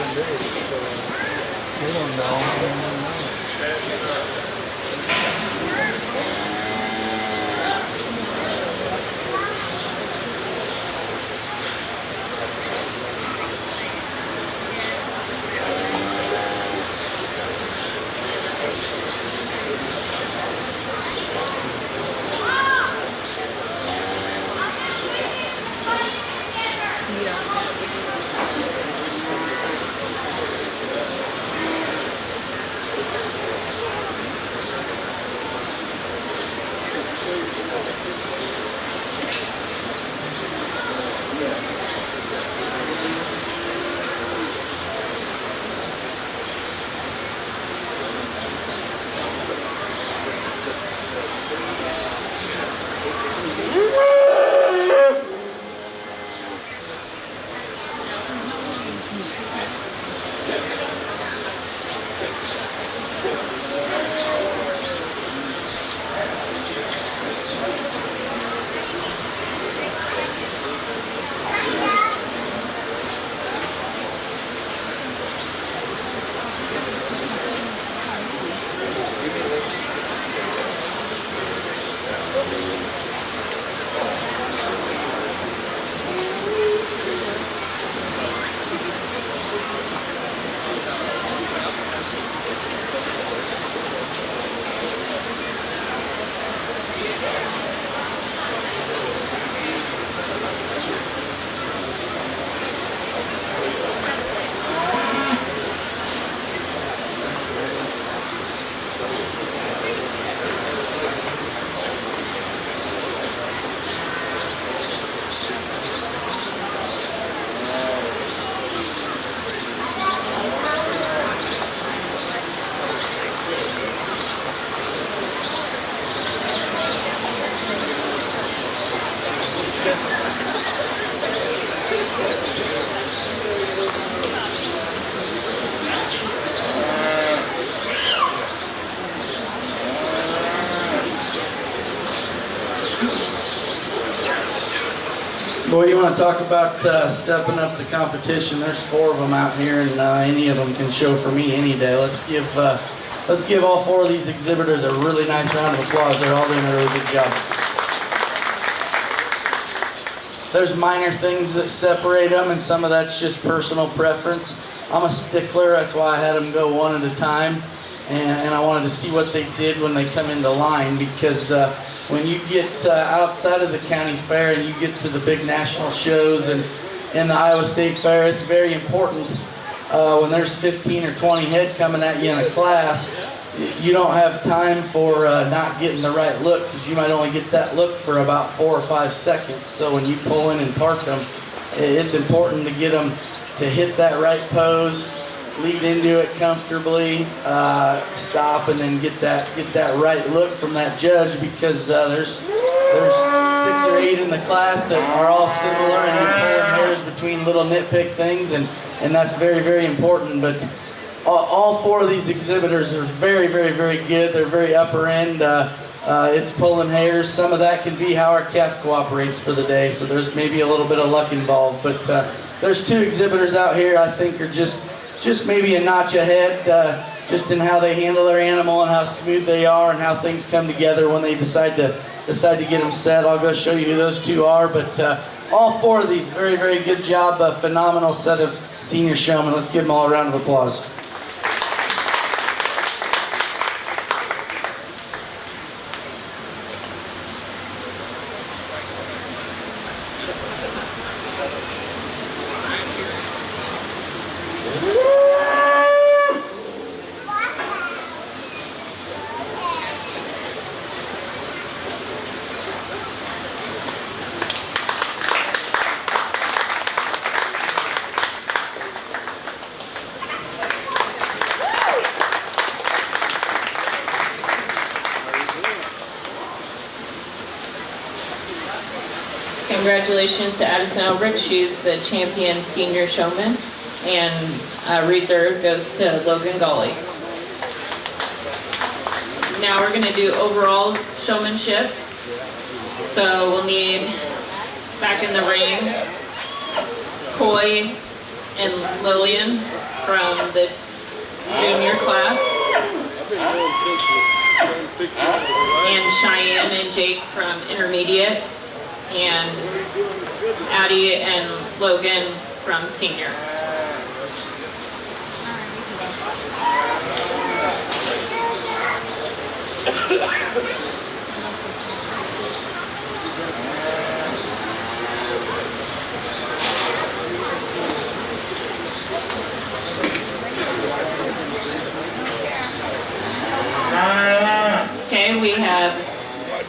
7 days, so we don't know. Boy, you want to talk about stepping up the competition? There's 4 of them out here, and any of them can show for me any day. Let's give all 4 of these exhibitors a really nice round of applause. They're all doing a really good job. There's minor things that separate them, and some of that's just personal preference. I'm a stickler, that's why I had them go one at a time, and I wanted to see what they did when they come into line, because when you get outside of the county fair and you get to the big national shows and the Iowa State Fair, it's very important when there's 15 or 20 head coming at you in a class. You don't have time for not getting the right look, because you might only get that look for about 4 or 5 seconds. So when you pull in and park them, it's important to get them to hit that right pose, lead into it comfortably, stop, and then get that right look from that judge, because there's 6 or 8 in the class that are all similar, and you're pulling hairs between little nitpick things, and that's very, very important. But all 4 of these exhibitors are very, very, very good. They're very upper end. It's pulling hairs. Some of that can be how our calf cooperates for the day, so there's maybe a little bit of luck involved. But there's 2 exhibitors out here I think are just maybe a notch ahead, just in how they handle their animal and how smooth they are and how things come together when they decide to get them set. I'll go show you who those 2 are, but all 4 of these, very, very good job. A phenomenal set of senior showmen. Let's give them all a round of applause. Congratulations to Addison Elbridge. She's the champion senior showman, and reserve goes to Logan Gawley. Now we're going to do overall showmanship. So we'll need back in the ring Coy, and Lillian from the junior class, and Cheyenne and Jake from intermediate, and Addie and Logan from senior. Okay, we have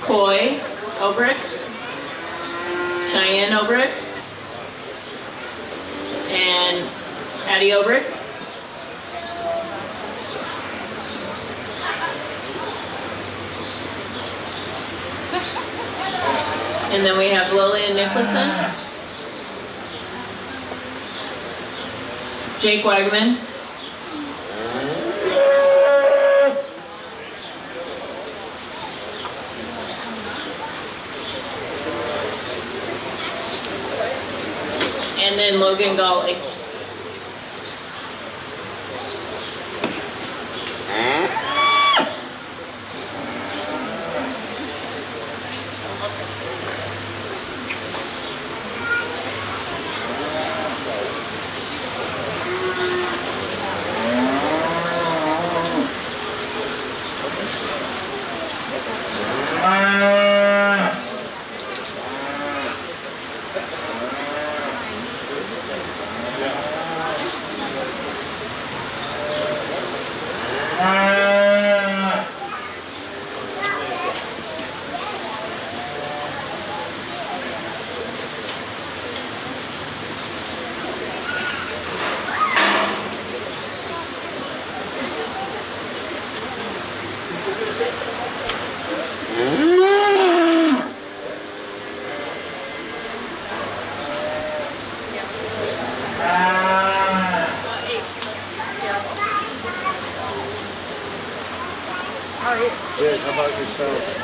Coy Obrick, Cheyenne Obrick, and Addie Obrick. And then we have Lillian Nicholson, Jake Wagman, and then Logan Golly. Good, how about yourself?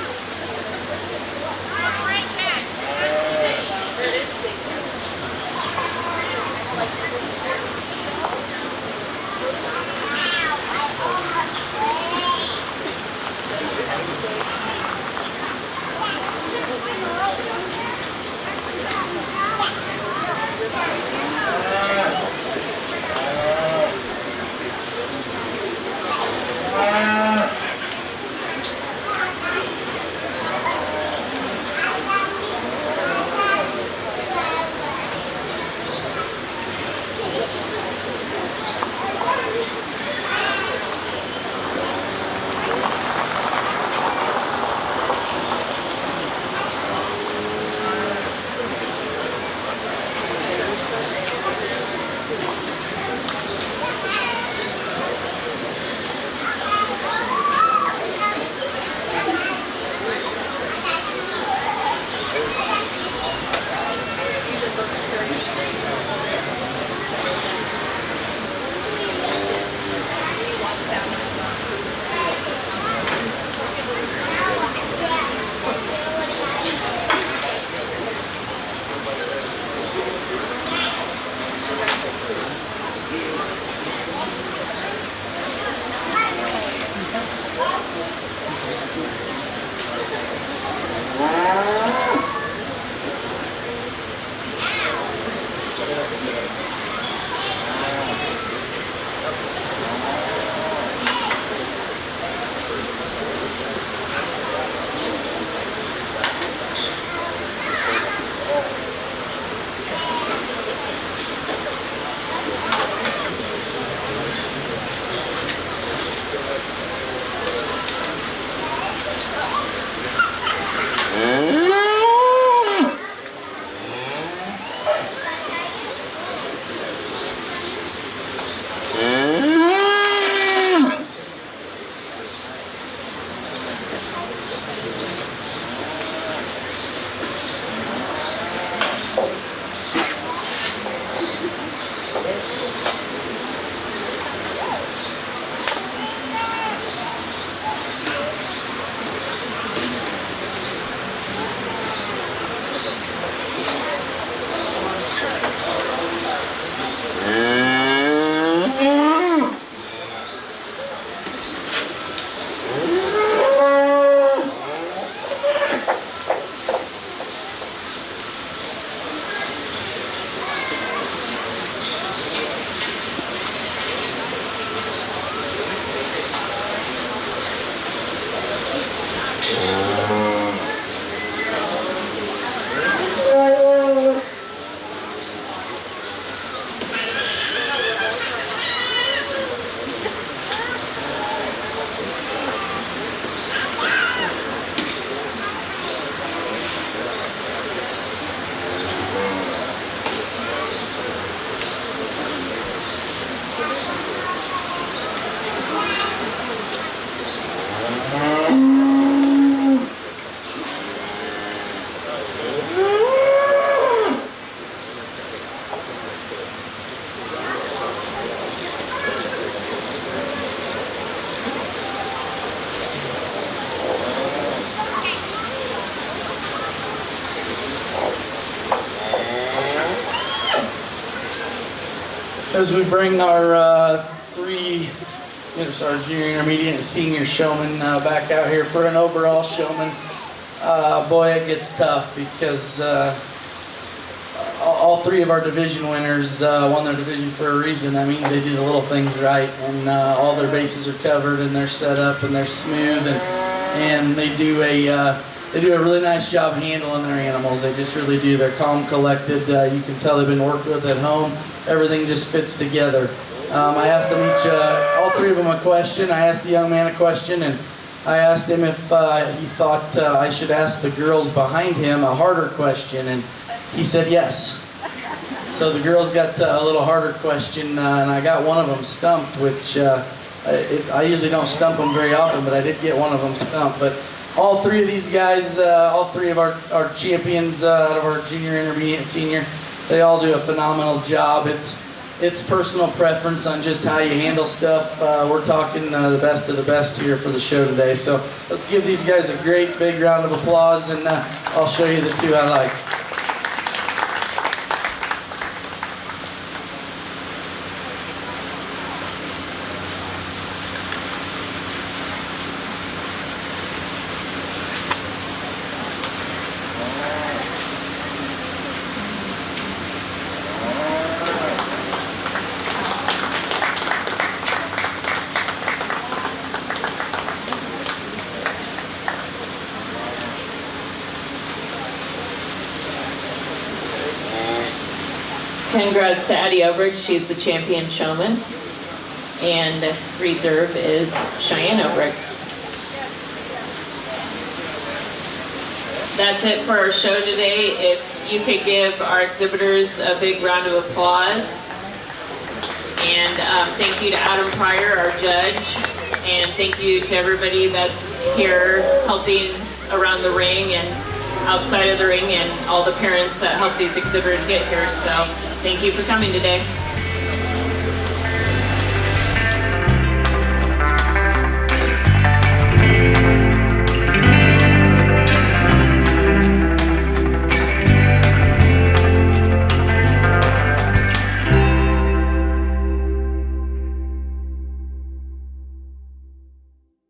as we bring our our junior, intermediate, and senior showmen back out here for an overall showman. Boy, it gets tough because all three of our division winners won their division for a reason. That means they do the little things right, and all their bases are covered, and they're set up, and they're smooth, and they do a really nice job handling their animals. They just really do. They're calm, collected. You can tell they've been worked with at home. Everything just fits together. I asked them each, all three of them, a question. I asked the young man a question, and I asked him if he thought I should ask the girls behind him a harder question, and he said yes. So the girls got a little harder question, and I got one of them stumped, which I usually don't stump them very often, but I did get one of them stumped. But all three of these guys, all three of our champions out of our junior, intermediate, and senior, they all do a phenomenal job. It's personal preference on just how you handle stuff. We're talking the best of the best here for the show today. So let's give these guys a great big round of applause, and I'll show you the two I like. Congrats to Addie Overage, she's the champion showman. And reserve is Cheyenne Overage. That's it for our show today. If you could give our exhibitors a big round of applause. And thank you to Adam Pryor, our judge. And thank you to everybody that's here helping around the ring and outside of the ring, and all the parents that help these exhibitors get here. So thank you for coming today.